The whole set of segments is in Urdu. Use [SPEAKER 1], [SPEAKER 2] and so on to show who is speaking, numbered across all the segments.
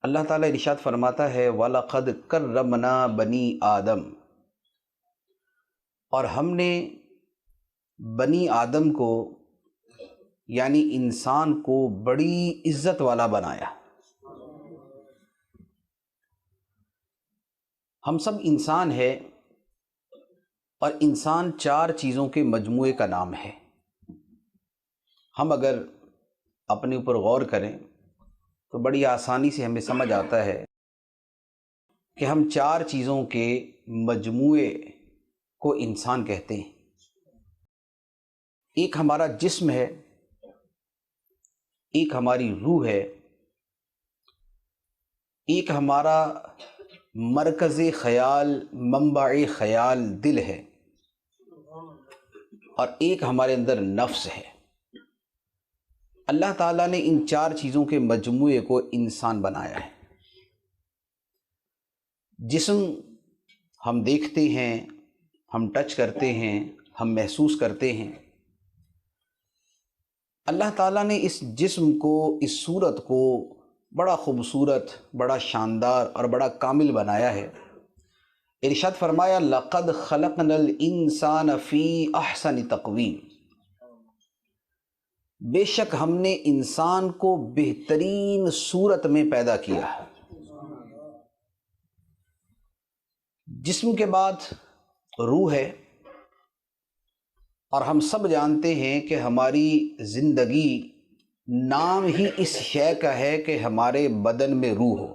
[SPEAKER 1] اللہ تعالیٰ ارشاد فرماتا ہے وَلَقَدْ كَرَّمْنَا بَنِي آدم، اور ہم نے بنی آدم کو یعنی انسان کو بڑی عزت والا بنایا۔ ہم سب انسان ہیں اور انسان چار چیزوں کے مجموعے کا نام ہے۔ ہم اگر اپنے اوپر غور کریں تو بڑی آسانی سے ہمیں سمجھ آتا ہے کہ ہم چار چیزوں کے مجموعے کو انسان کہتے ہیں۔ ایک ہمارا جسم ہے، ایک ہماری روح ہے، ایک ہمارا مرکز خیال، منبع خیال دل ہے، اور ایک ہمارے اندر نفس ہے۔ اللہ تعالیٰ نے ان چار چیزوں کے مجموعے کو انسان بنایا ہے۔ جسم ہم دیکھتے ہیں، ہم ٹچ کرتے ہیں، ہم محسوس کرتے ہیں۔ اللہ تعالیٰ نے اس جسم کو، اس صورت کو بڑا خوبصورت، بڑا شاندار اور بڑا کامل بنایا ہے۔ ارشاد فرمایا لَقَدْ خَلَقْنَا الْإِنسَانَ فِي أَحْسَنِ تَقْوِيمٍ، بے شک ہم نے انسان کو بہترین صورت میں پیدا کیا۔ جسم کے بعد روح ہے، اور ہم سب جانتے ہیں کہ ہماری زندگی نام ہی اس شے کا ہے کہ ہمارے بدن میں روح ہو۔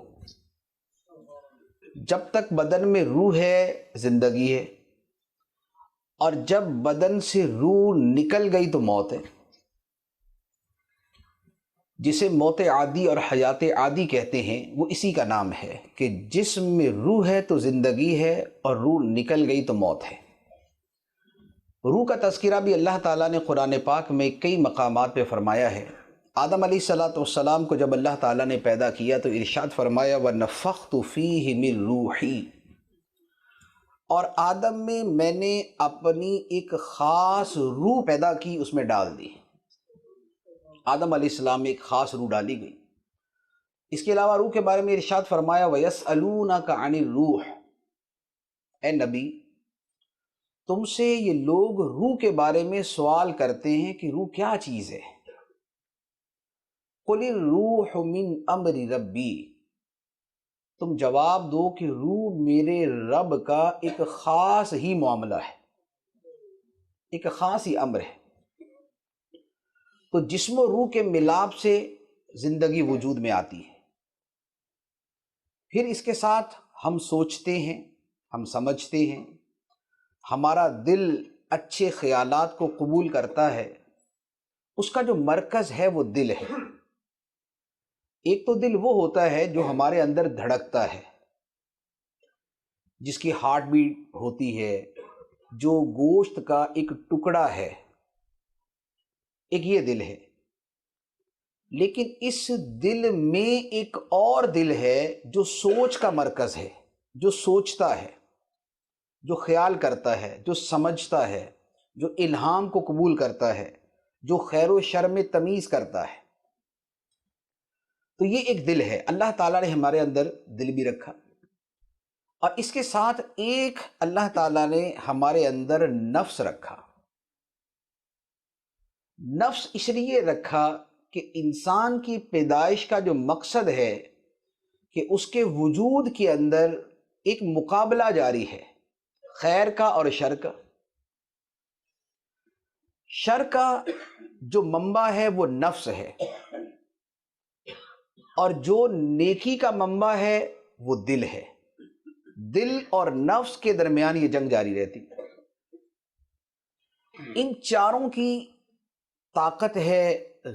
[SPEAKER 1] جب تک بدن میں روح ہے زندگی ہے، اور جب بدن سے روح نکل گئی تو موت ہے، جسے موت عادی اور حیات عادی کہتے ہیں۔ وہ اسی کا نام ہے کہ جسم میں روح ہے تو زندگی ہے، اور روح نکل گئی تو موت ہے۔ روح کا تذکرہ بھی اللہ تعالیٰ نے قرآن پاک میں کئی مقامات پہ فرمایا ہے۔ آدم علیہ السلام کو جب اللہ تعالیٰ نے پیدا کیا تو ارشاد فرمایا وَنَفَخْتُ فِيهِ مِن رُوحِي، اور آدم میں نے اپنی ایک خاص روح پیدا کی، اس میں ڈال دی۔ آدم علیہ السلام میں ایک خاص روح ڈالی گئی۔ اس کے علاوہ روح کے بارے میں ارشاد فرمایا وَيَسْأَلُونَكَ عَنِ الرُّوحِ، اے نبی تم سے یہ لوگ روح کے بارے میں سوال کرتے ہیں کہ روح کیا چیز ہے۔ قُلِ الرُّوحُ مِنْ أَمْرِ رَبِّي، تم جواب دو کہ روح میرے رب کا ایک خاص ہی معاملہ ہے، ایک خاص ہی امر ہے۔ تو جسم و روح کے ملاپ سے زندگی وجود میں آتی ہے۔ پھر اس کے ساتھ ہم سوچتے ہیں، ہم سمجھتے ہیں، ہمارا دل اچھے خیالات کو قبول کرتا ہے۔ اس کا جو مرکز ہے وہ دل ہے۔ ایک تو دل وہ ہوتا ہے جو ہمارے اندر دھڑکتا ہے، جس کی ہارٹ بیٹ ہوتی ہے، جو گوشت کا ایک ٹکڑا ہے، ایک یہ دل ہے۔ لیکن اس دل میں ایک اور دل ہے جو سوچ کا مرکز ہے، جو سوچتا ہے، جو خیال کرتا ہے، جو سمجھتا ہے، جو الہام کو قبول کرتا ہے، جو خیر و شر میں تمیز کرتا ہے۔ تو یہ ایک دل ہے۔ اللہ تعالیٰ نے ہمارے اندر دل بھی رکھا، اور اس کے ساتھ ایک اللہ تعالیٰ نے ہمارے اندر نفس رکھا۔ نفس اس لیے رکھا کہ انسان کی پیدائش کا جو مقصد ہے کہ اس کے وجود کے اندر ایک مقابلہ جاری ہے، خیر کا اور شر کا۔ شر کا جو منبع ہے وہ نفس ہے، اور جو نیکی کا منبع ہے وہ دل ہے۔ دل اور نفس کے درمیان یہ جنگ جاری رہتی۔ ان چاروں کی طاقت ہے،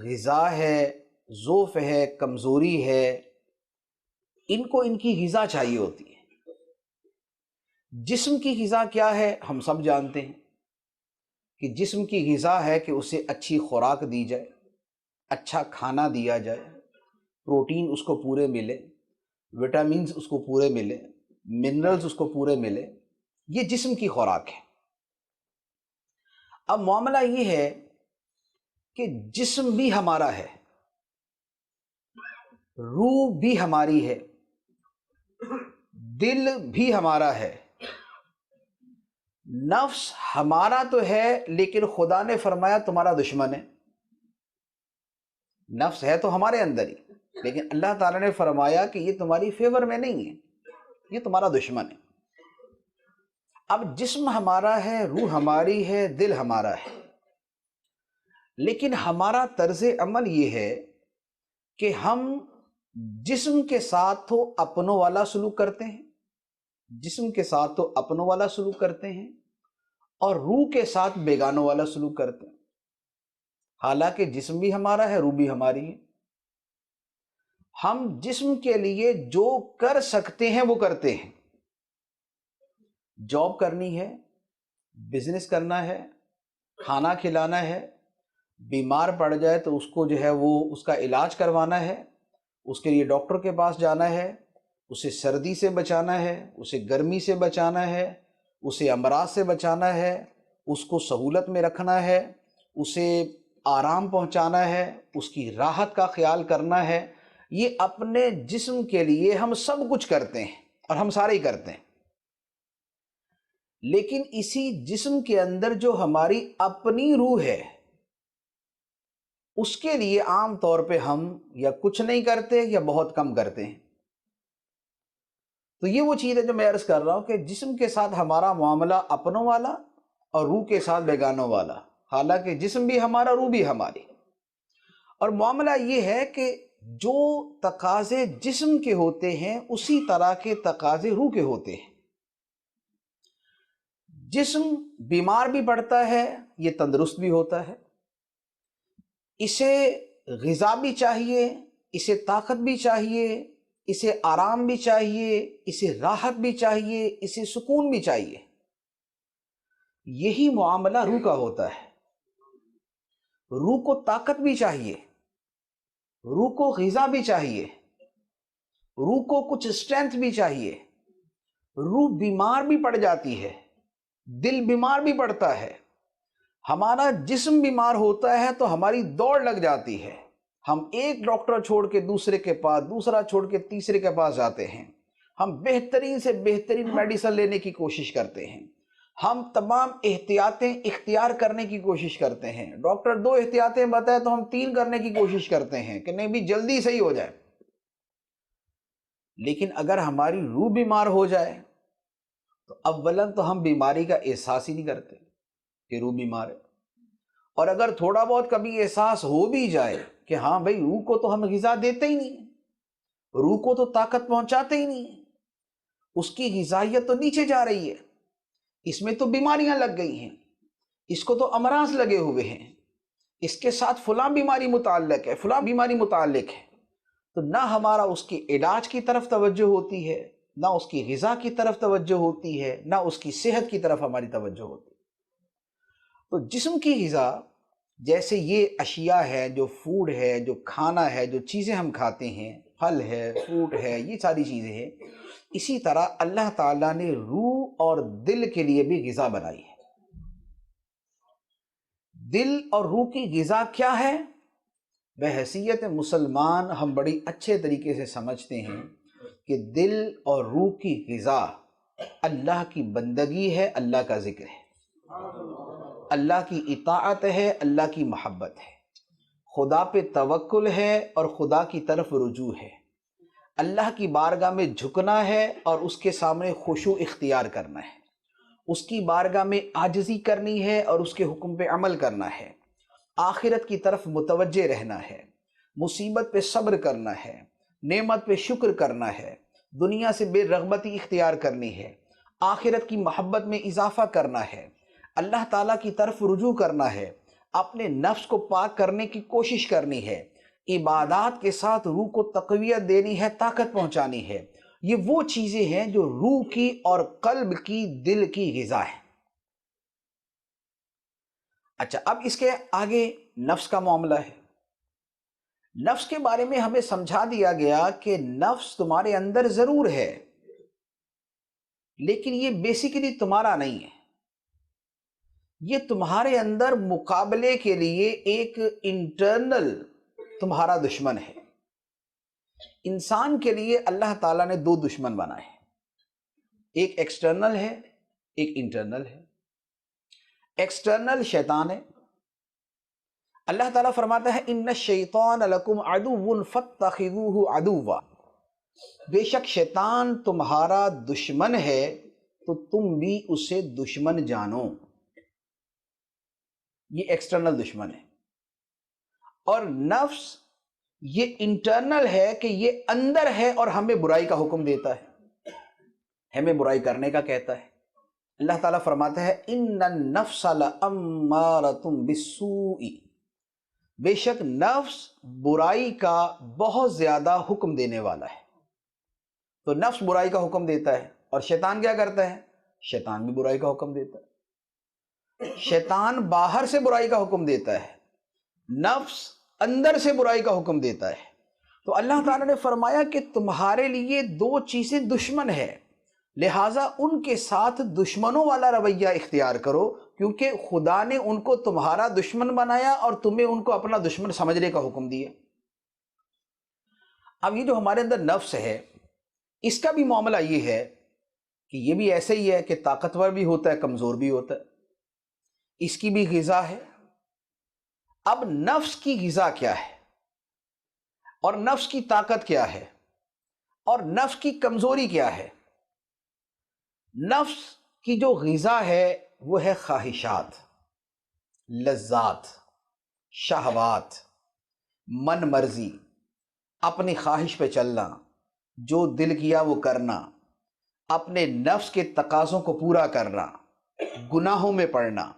[SPEAKER 1] غذا ہے، ضعف ہے، کمزوری ہے، ان کو ان کی غذا چاہیے ہوتی ہے۔ جسم کی غذا کیا ہے ہم سب جانتے ہیں کہ جسم کی غذا ہے کہ اسے اچھی خوراک دی جائے، اچھا کھانا دیا جائے، پروٹین اس کو پورے ملے، وٹامنز اس کو پورے ملے، منرلز اس کو پورے ملے۔ یہ جسم کی خوراک ہے۔ اب معاملہ یہ ہے کہ جسم بھی ہمارا ہے، روح بھی ہماری ہے، دل بھی ہمارا ہے، نفس ہمارا تو ہے لیکن خدا نے فرمایا تمہارا دشمن ہے۔ نفس ہے تو ہمارے اندر ہی، لیکن اللہ تعالیٰ نے فرمایا کہ یہ تمہاری فیور میں نہیں ہے، یہ تمہارا دشمن ہے۔ اب جسم ہمارا ہے، روح ہماری ہے، دل ہمارا ہے، لیکن ہمارا طرز عمل یہ ہے کہ ہم جسم کے ساتھ تو اپنوں والا سلوک کرتے ہیں، جسم کے ساتھ تو اپنوں والا سلوک کرتے ہیں، اور روح کے ساتھ بیگانوں والا سلوک کرتے ہیں۔ حالانکہ جسم بھی ہمارا ہے، روح بھی ہماری ہے۔ ہم جسم کے لیے جو کر سکتے ہیں وہ کرتے ہیں، جاب کرنی ہے، بزنس کرنا ہے، کھانا کھلانا ہے، بیمار پڑ جائے تو اس کو جو ہے وہ اس کا علاج کروانا ہے، اس کے لیے ڈاکٹر کے پاس جانا ہے، اسے سردی سے بچانا ہے، اسے گرمی سے بچانا ہے، اسے امراض سے بچانا ہے، اس کو سہولت میں رکھنا ہے، اسے آرام پہنچانا ہے، اس کی راحت کا خیال کرنا ہے۔ یہ اپنے جسم کے لیے ہم سب کچھ کرتے ہیں، اور ہم سارے ہی کرتے ہیں۔ لیکن اسی جسم کے اندر جو ہماری اپنی روح ہے، اس کے لیے عام طور پہ ہم یا کچھ نہیں کرتے یا بہت کم کرتے ہیں۔ تو یہ وہ چیز ہے جو میں عرض کر رہا ہوں کہ جسم کے ساتھ ہمارا معاملہ اپنوں والا اور روح کے ساتھ بیگانوں والا، حالانکہ جسم بھی ہمارا، روح بھی ہماری۔ اور معاملہ یہ ہے کہ جو تقاضے جسم کے ہوتے ہیں اسی طرح کے تقاضے روح کے ہوتے ہیں۔ جسم بیمار بھی پڑتا ہے، یہ تندرست بھی ہوتا ہے، اسے غذا بھی چاہیے، اسے طاقت بھی چاہیے، اسے آرام بھی چاہیے، اسے راحت بھی چاہیے، اسے سکون بھی چاہیے۔ یہی معاملہ روح کا ہوتا ہے۔ روح کو طاقت بھی چاہیے، روح کو غذا بھی چاہیے، روح کو کچھ اسٹرینتھ بھی چاہیے۔ روح بیمار بھی پڑ جاتی ہے، دل بیمار بھی پڑتا ہے، ہمارا جسم بیمار ہوتا ہے تو ہماری دوڑ لگ جاتی ہے، ہم ایک ڈاکٹر چھوڑ کے دوسرے کے پاس، دوسرا چھوڑ کے تیسرے کے پاس جاتے ہیں، ہم بہترین سے بہترین میڈیسن لینے کی کوشش کرتے ہیں، ہم تمام احتیاطیں اختیار کرنے کی کوشش کرتے ہیں۔ ڈاکٹر 2 احتیاطیں بتائے تو ہم 3 کرنے کی کوشش کرتے ہیں کہ نہیں بھی جلدی صحیح ہو جائے۔ لیکن اگر ہماری روح بیمار ہو جائے تو اولاً تو ہم بیماری کا احساس ہی نہیں کرتے کہ روح بیمار ہے، اور اگر تھوڑا بہت کبھی احساس ہو بھی جائے کہ ہاں بھائی روح کو تو ہم غذا دیتے ہی نہیں، روح کو تو طاقت پہنچاتے ہی نہیں، اس کی غذائیت تو نیچے جا رہی ہے، اس میں تو بیماریاں لگ گئی ہیں، اس کو تو امراض لگے ہوئے ہیں، اس کے ساتھ فلاں بیماری متعلق ہے، فلاں بیماری متعلق ہے، تو نہ ہمارا اس کے علاج کی طرف توجہ ہوتی ہے، نہ اس کی غذا کی طرف توجہ ہوتی ہے، نہ اس کی صحت کی طرف ہماری توجہ ہوتی ہے۔ تو جسم کی غذا جیسے یہ اشیاء ہے، جو فوڈ ہے، جو کھانا ہے، جو چیزیں ہم کھاتے ہیں، پھل ہے، فروٹ ہے، یہ ساری چیزیں ہیں، اسی طرح اللہ تعالیٰ نے روح اور دل کے لیے بھی غذا بنائی ہے۔ دل اور روح کی غذا کیا ہے؟ بحیثیت مسلمان ہم بڑی اچھے طریقے سے سمجھتے ہیں کہ دل اور روح کی غذا اللہ کی بندگی ہے، اللہ کا ذکر ہے، اللہ کی اطاعت ہے، اللہ کی محبت ہے، خدا پہ توکل ہے اور خدا کی طرف رجوع ہے، اللہ کی بارگاہ میں جھکنا ہے اور اس کے سامنے خشوع اختیار کرنا ہے، اس کی بارگاہ میں عاجزی کرنی ہے اور اس کے حکم پہ عمل کرنا ہے، آخرت کی طرف متوجہ رہنا ہے، مصیبت پہ صبر کرنا ہے، نعمت پہ شکر کرنا ہے، دنیا سے بے رغبتی اختیار کرنی ہے، آخرت کی محبت میں اضافہ کرنا ہے، اللہ تعالیٰ کی طرف رجوع کرنا ہے، اپنے نفس کو پاک کرنے کی کوشش کرنی ہے، عبادات کے ساتھ روح کو تقویت دینی ہے، طاقت پہنچانی ہے۔ یہ وہ چیزیں ہیں جو روح کی اور قلب کی، دل کی غذا ہے۔ اچھا، اب اس کے آگے نفس کا معاملہ ہے۔ نفس کے بارے میں ہمیں سمجھا دیا گیا کہ نفس تمہارے اندر ضرور ہے، لیکن یہ بیسیکلی تمہارا نہیں ہے، یہ تمہارے اندر مقابلے کے لیے ایک انٹرنل تمہارا دشمن ہے۔ انسان کے لیے اللہ تعالیٰ نے دو دشمن بنائے ہیں، ایک ایکسٹرنل ہے، ایک انٹرنل ہے۔ ایکسٹرنل شیطان ہے۔ اللہ تعالیٰ فرماتا ہے ان الشیطان لکم عدو فاتخذوہ عدوا، بے شک شیطان تمہارا دشمن ہے تو تم بھی اسے دشمن جانو۔ یہ ایکسٹرنل دشمن ہے۔ اور نفس یہ انٹرنل ہے کہ یہ اندر ہے اور ہمیں برائی کا حکم دیتا ہے، ہمیں برائی کرنے کا کہتا ہے۔ اللہ تعالیٰ فرماتا ہے ان النفس لامارۃ بالسوء، بے شک نفس برائی کا بہت زیادہ حکم دینے والا ہے۔ تو نفس برائی کا حکم دیتا ہے، اور شیطان کیا کرتا ہے؟ شیطان بھی برائی کا حکم دیتا ہے۔ شیطان باہر سے برائی کا حکم دیتا ہے، نفس اندر سے برائی کا حکم دیتا ہے۔ تو اللہ تعالیٰ نے فرمایا کہ تمہارے لیے دو چیزیں دشمن ہے، لہٰذا ان کے ساتھ دشمنوں والا رویہ اختیار کرو، کیونکہ خدا نے ان کو تمہارا دشمن بنایا اور تمہیں ان کو اپنا دشمن سمجھنے کا حکم دیا۔ اب یہ جو ہمارے اندر نفس ہے، اس کا بھی معاملہ یہ ہے کہ یہ بھی ایسے ہی ہے کہ طاقتور بھی ہوتا ہے، کمزور بھی ہوتا ہے، اس کی بھی غذا ہے۔ اب نفس کی غذا کیا ہے، اور نفس کی طاقت کیا ہے، اور نفس کی کمزوری کیا ہے؟ نفس کی جو غذا ہے وہ ہے خواہشات، لذات، شہوات، من مرضی، اپنی خواہش پہ چلنا، جو دل کیا وہ کرنا، اپنے نفس کے تقاضوں کو پورا کرنا، گناہوں میں پڑنا،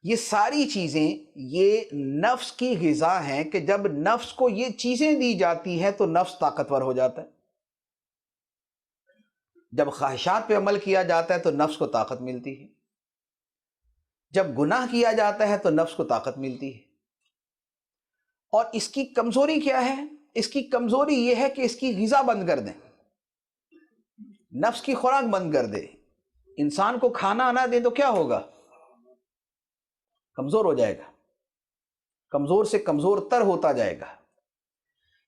[SPEAKER 1] یہ ساری چیزیں یہ نفس کی غذا ہیں کہ جب نفس کو یہ چیزیں دی جاتی ہیں تو نفس طاقتور ہو جاتا ہے۔ جب خواہشات پہ عمل کیا جاتا ہے تو نفس کو طاقت ملتی ہے، جب گناہ کیا جاتا ہے تو نفس کو طاقت ملتی ہے۔ اور اس کی کمزوری کیا ہے؟ اس کی کمزوری یہ ہے کہ اس کی غذا بند کر دیں، نفس کی خوراک بند کر دے، انسان کو کھانا نہ دیں تو کیا ہوگا؟ کمزور ہو جائے گا، کمزور سے کمزور تر ہوتا جائے گا۔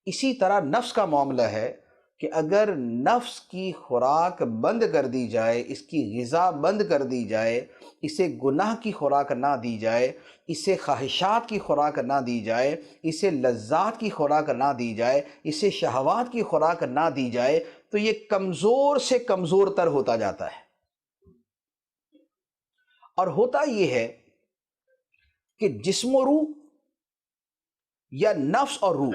[SPEAKER 1] اسی طرح نفس کا معاملہ ہے کہ اگر نفس کی خوراک بند کر دی جائے، اس کی غذا بند کر دی جائے، اسے گناہ کی خوراک نہ دی جائے، اسے خواہشات کی خوراک نہ دی جائے، اسے لذات کی خوراک نہ دی جائے، اسے شہوات کی خوراک نہ دی جائے، تو یہ کمزور سے کمزور تر ہوتا جاتا ہے۔ اور ہوتا یہ ہے کہ جسم و روح یا نفس اور روح،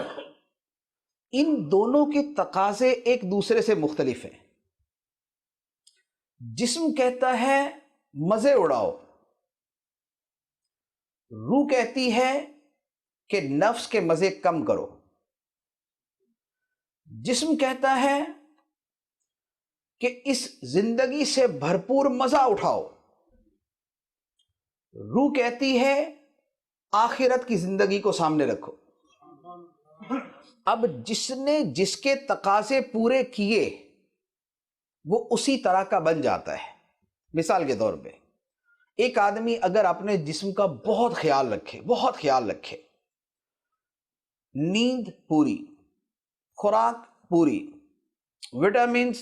[SPEAKER 1] ان دونوں کے تقاضے ایک دوسرے سے مختلف ہیں۔ جسم کہتا ہے مزے اڑاؤ، روح کہتی ہے کہ نفس کے مزے کم کرو۔ جسم کہتا ہے کہ اس زندگی سے بھرپور مزہ اٹھاؤ، روح کہتی ہے آخرت کی زندگی کو سامنے رکھو۔ اب جس نے جس کے تقاضے پورے کیے وہ اسی طرح کا بن جاتا ہے۔ مثال کے طور پہ ایک آدمی اگر اپنے جسم کا بہت خیال رکھے، نیند پوری، خوراک پوری، وٹامنز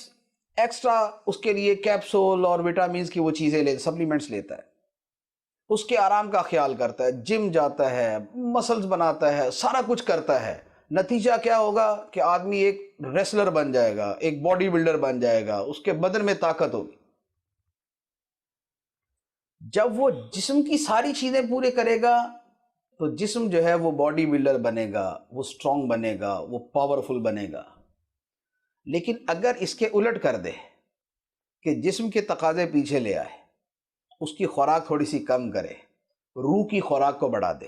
[SPEAKER 1] ایکسٹرا اس کے لیے کیپسول اور وٹامنز کی وہ چیزیں سپلیمنٹس لیتا ہے، اس کے آرام کا خیال کرتا ہے، جم جاتا ہے، مسلز بناتا ہے، سارا کچھ کرتا ہے، نتیجہ کیا ہوگا کہ آدمی ایک ریسلر بن جائے گا، ایک باڈی بلڈر بن جائے گا، اس کے بدن میں طاقت ہوگی۔ جب وہ جسم کی ساری چیزیں پورے کرے گا تو جسم جو ہے وہ باڈی بلڈر بنے گا، وہ سٹرونگ بنے گا، وہ پاورفل بنے گا۔ لیکن اگر اس کے الٹ کر دے کہ جسم کے تقاضے پیچھے لے آئے، اس کی خوراک تھوڑی سی کم کرے، روح کی خوراک کو بڑھا دے،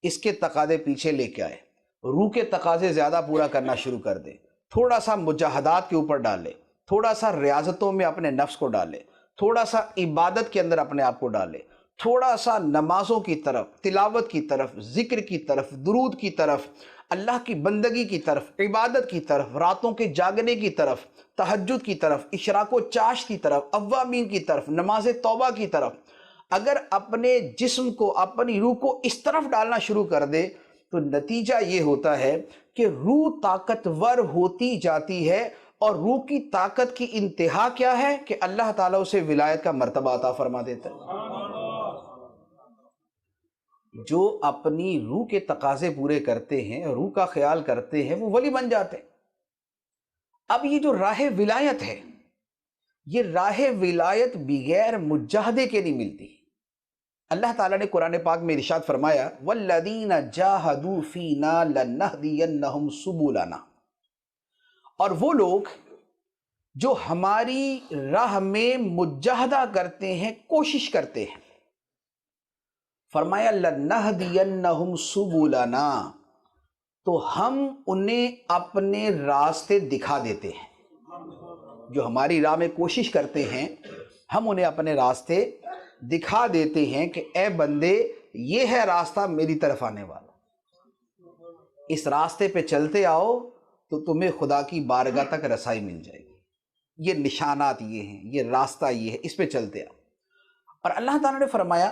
[SPEAKER 1] اس کے تقاضے پیچھے لے کے آئے، روح کے تقاضے زیادہ پورا کرنا شروع کر دے، تھوڑا سا مجاہدات کے اوپر ڈالے، تھوڑا سا ریاضتوں میں اپنے نفس کو ڈالے، تھوڑا سا عبادت کے اندر اپنے آپ کو ڈالے، تھوڑا سا نمازوں کی طرف، تلاوت کی طرف، ذکر کی طرف، درود کی طرف، اللہ کی بندگی کی طرف، عبادت کی طرف، راتوں کے جاگنے کی طرف، تہجد کی طرف، اشراق و چاشت کی طرف، اوابین کی طرف، نماز توبہ کی طرف، اگر اپنے جسم کو، اپنی روح کو اس طرف ڈالنا شروع کر دے تو نتیجہ یہ ہوتا ہے کہ روح طاقتور ہوتی جاتی ہے، اور روح کی طاقت کی انتہا کیا ہے کہ اللہ تعالیٰ اسے ولایت کا مرتبہ عطا فرما دیتا ہے۔ جو اپنی روح کے تقاضے پورے کرتے ہیں، روح کا خیال کرتے ہیں، وہ ولی بن جاتے ہیں۔ اب یہ جو راہ ولایت ہے، یہ راہ ولایت بغیر مجاہدے کے نہیں ملتی۔ اللہ تعالیٰ نے قرآن پاک میں ارشاد فرمایا وَالَّذِينَ جَاهَدُوا فِينَا لَنَهْدِيَنَّهُمْ سُبُلَنَا، اور وہ لوگ جو ہماری راہ میں مجاہدہ کرتے ہیں، کوشش کرتے ہیں، فرمایا لَنَهْدِيَنَّهُمْ سُبُلَنَا، تو ہم انہیں اپنے راستے دکھا دیتے ہیں۔ جو ہماری راہ میں کوشش کرتے ہیں، ہم انہیں اپنے راستے دکھا دیتے ہیں کہ اے بندے، یہ ہے راستہ میری طرف آنے والا، اس راستے پہ چلتے آؤ تو تمہیں خدا کی بارگاہ تک رسائی مل جائے گی۔ یہ نشانات یہ ہیں، یہ راستہ یہ ہے، اس پہ چلتے آؤ۔ اور اللہ تعالیٰ نے فرمایا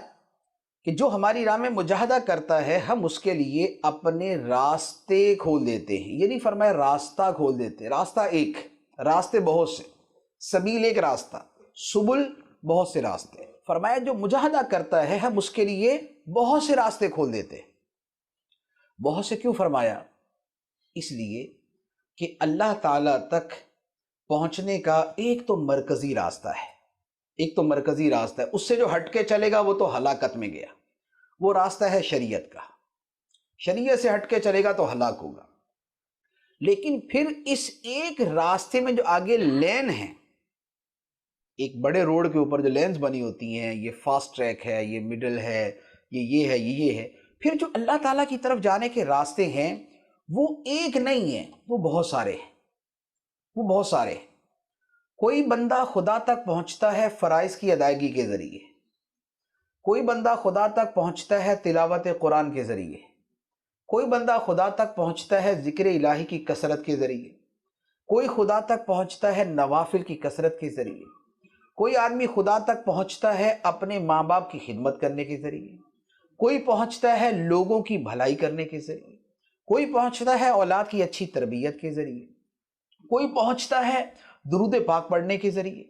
[SPEAKER 1] کہ جو ہماری راہ میں مجاہدہ کرتا ہے، ہم اس کے لیے اپنے راستے کھول دیتے ہیں۔ یہ نہیں فرمایا راستہ کھول دیتے، راستہ ایک، راستے بہت سے، سبیل ایک راستہ، سبل بہت سے راستے۔ فرمایا جو مجاہدہ کرتا ہے، ہم اس کے لیے بہت سے راستے کھول دیتے ہیں۔ بہت سے کیوں فرمایا؟ اس لیے کہ اللہ تعالیٰ تک پہنچنے کا ایک تو مرکزی راستہ ہے، ایک تو مرکزی راستہ ہے، اس سے جو ہٹ کے چلے گا وہ تو ہلاکت میں گیا۔ وہ راستہ ہے شریعت کا، شریعت سے ہٹ کے چلے گا تو ہلاک ہوگا۔ لیکن پھر اس ایک راستے میں جو آگے لین ہیں، ایک بڑے روڈ کے اوپر جو لینز بنی ہوتی ہیں، یہ فاسٹ ٹریک ہے، یہ مڈل ہے، یہ ہے، یہ ہے، پھر جو اللہ تعالیٰ کی طرف جانے کے راستے ہیں وہ ایک نہیں ہیں، وہ بہت سارے ہیں، وہ بہت سارے ہیں۔ کوئی بندہ خدا تک پہنچتا ہے فرائض کی ادائیگی کے ذریعے، کوئی بندہ خدا تک پہنچتا ہے تلاوت قرآن کے ذریعے، کوئی بندہ خدا تک پہنچتا ہے ذکر الہی کی کثرت کے ذریعے، کوئی خدا تک پہنچتا ہے نوافل کی کثرت کے ذریعے، کوئی آدمی خدا تک پہنچتا ہے اپنے ماں باپ کی خدمت کرنے کے ذریعے، کوئی پہنچتا ہے لوگوں کی بھلائی کرنے کے ذریعے، کوئی پہنچتا ہے اولاد کی اچھی تربیت کے ذریعے، کوئی پہنچتا ہے درود پاک پڑھنے کے ذریعے،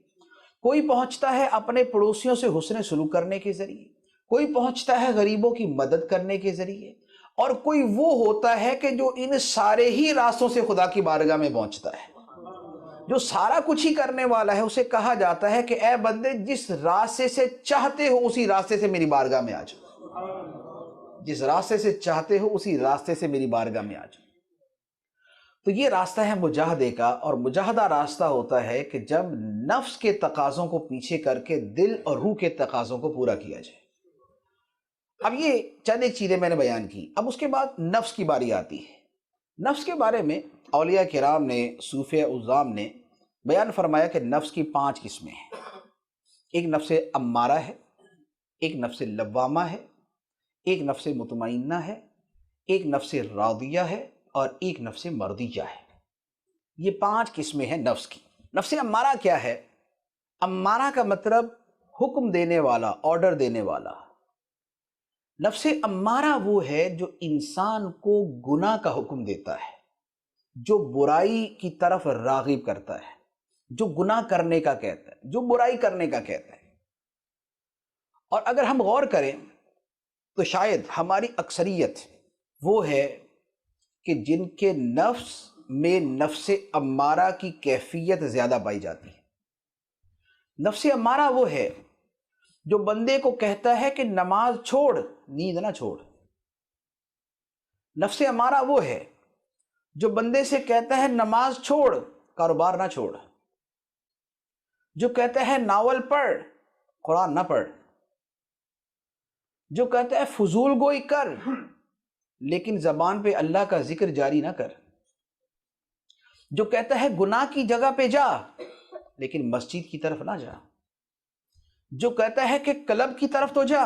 [SPEAKER 1] کوئی پہنچتا ہے اپنے پڑوسیوں سے حسن سلوک کرنے کے ذریعے، کوئی پہنچتا ہے غریبوں کی مدد کرنے کے ذریعے، اور کوئی وہ ہوتا ہے کہ جو ان سارے ہی راستوں سے خدا کی بارگاہ میں پہنچتا ہے۔ جو سارا کچھ ہی کرنے والا ہے، اسے کہا جاتا ہے کہ اے بندے، جس راستے سے چاہتے ہو اسی راستے سے میری بارگاہ میں آ جاؤ، جس راستے سے چاہتے ہو اسی راستے سے میری بارگاہ میں آ جاؤ۔ تو یہ راستہ ہے مجاہدے کا، اور مجاہدہ راستہ ہوتا ہے کہ جب نفس کے تقاضوں کو پیچھے کر کے دل اور روح کے تقاضوں کو پورا کیا جائے۔ اب یہ چند ایک چیزیں میں نے بیان کی، اب اس کے بعد نفس کی باری آتی ہے۔ نفس کے بارے میں اولیاء کرام نے، صوفیاء عظام نے بیان فرمایا کہ نفس کی 5 قسمیں ہیں۔ ایک نفس امارہ ہے، ایک نفس لوامہ ہے، ایک نفس مطمئنہ ہے، ایک نفس راضیہ ہے، اور ایک نفس مرضیہ ہے۔ یہ 5 قسمیں ہیں نفس کی۔ نفس امارہ کیا ہے؟ امارہ کا مطلب حکم دینے والا، آرڈر دینے والا۔ نفس امارہ وہ ہے جو انسان کو گناہ کا حکم دیتا ہے، جو برائی کی طرف راغب کرتا ہے، جو گناہ کرنے کا کہتا ہے، جو برائی کرنے کا کہتا ہے۔ اور اگر ہم غور کریں تو شاید ہماری اکثریت وہ ہے کہ جن کے نفس میں نفس امارہ کی کیفیت زیادہ پائی جاتی ہے۔ نفس امارہ وہ ہے جو بندے کو کہتا ہے کہ نماز چھوڑ، نیند نہ چھوڑ۔ نفس امارہ وہ ہے جو بندے سے کہتا ہے نماز چھوڑ، کاروبار نہ چھوڑ، جو کہتا ہے ناول پڑھ، قرآن نہ پڑھ، جو کہتا ہے فضول گوئی کر لیکن زبان پہ اللہ کا ذکر جاری نہ کر، جو کہتا ہے گناہ کی جگہ پہ جا لیکن مسجد کی طرف نہ جا، جو کہتا ہے کہ کلب کی طرف تو جا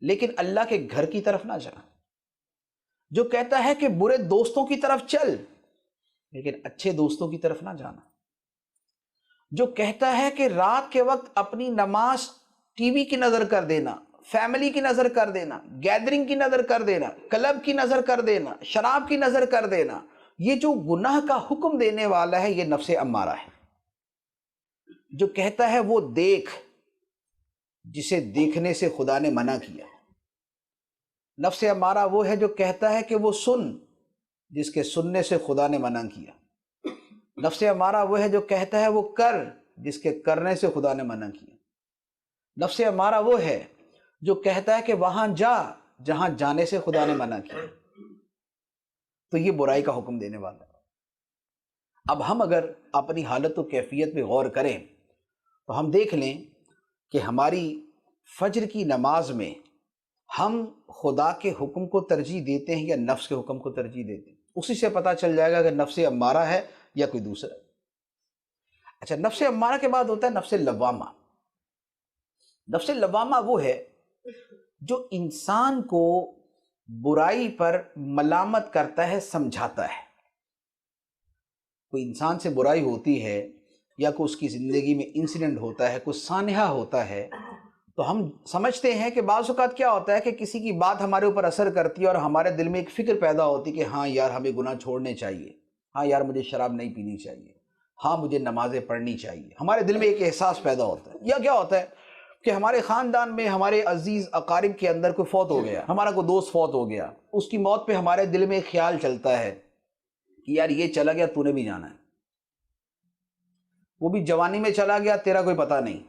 [SPEAKER 1] لیکن اللہ کے گھر کی طرف نہ جا، جو کہتا ہے کہ برے دوستوں کی طرف چل لیکن اچھے دوستوں کی طرف نہ جانا، جو کہتا ہے کہ رات کے وقت اپنی نماز ٹی وی کی نظر کر دینا، فیملی کی نظر کر دینا، گیدرنگ کی نظر کر دینا، کلب کی نظر کر دینا، شراب کی نظر کر دینا، یہ جو گناہ کا حکم دینے والا ہے یہ نفس امارہ ہے، جو کہتا ہے وہ دیکھ جسے دیکھنے سے خدا نے منع کیا۔ نفس امارہ وہ ہے جو کہتا ہے کہ وہ سن جس کے سننے سے خدا نے منع کیا۔ نفس امارہ وہ ہے جو کہتا ہے وہ کر جس کے کرنے سے خدا نے منع کیا۔ نفس امارہ وہ ہے جو کہتا ہے کہ وہاں جا جہاں جانے سے خدا نے منع کیا۔ تو یہ برائی کا حکم دینے والا ہے۔ اب ہم اگر اپنی حالت و کیفیت پہ غور کریں تو ہم دیکھ لیں کہ ہماری فجر کی نماز میں ہم خدا کے حکم کو ترجیح دیتے ہیں یا نفس کے حکم کو ترجیح دیتے ہیں۔ اسی سے پتہ چل جائے گا کہ نفس امارہ ہے یا کوئی دوسرا۔ اچھا، نفس امارہ کے بعد ہوتا ہے نفس لوامہ۔ نفس لوامہ وہ ہے جو انسان کو برائی پر ملامت کرتا ہے، سمجھاتا ہے۔ کوئی انسان سے برائی ہوتی ہے یا کوئی اس کی زندگی میں انسیڈنٹ ہوتا ہے، کوئی سانحہ ہوتا ہے، تو ہم سمجھتے ہیں کہ بعض اوقات کیا ہوتا ہے کہ کسی کی بات ہمارے اوپر اثر کرتی ہے اور ہمارے دل میں ایک فکر پیدا ہوتی ہے کہ ہاں یار ہمیں گناہ چھوڑنے چاہیے، ہاں یار مجھے شراب نہیں پینی چاہیے، ہاں مجھے نمازیں پڑھنی چاہیے۔ ہمارے دل میں ایک احساس پیدا ہوتا ہے۔ یا کیا ہوتا ہے کہ ہمارے خاندان میں ہمارے عزیز اقارب کے اندر کوئی فوت ہو گیا، ہمارا کوئی دوست فوت ہو گیا، اس کی موت پہ ہمارے دل میں ایک خیال چلتا ہے کہ یار یہ چلا گیا، تو نے بھی جانا ہے، وہ بھی جوانی میں چلا گیا، تیرا کوئی پتہ نہیں،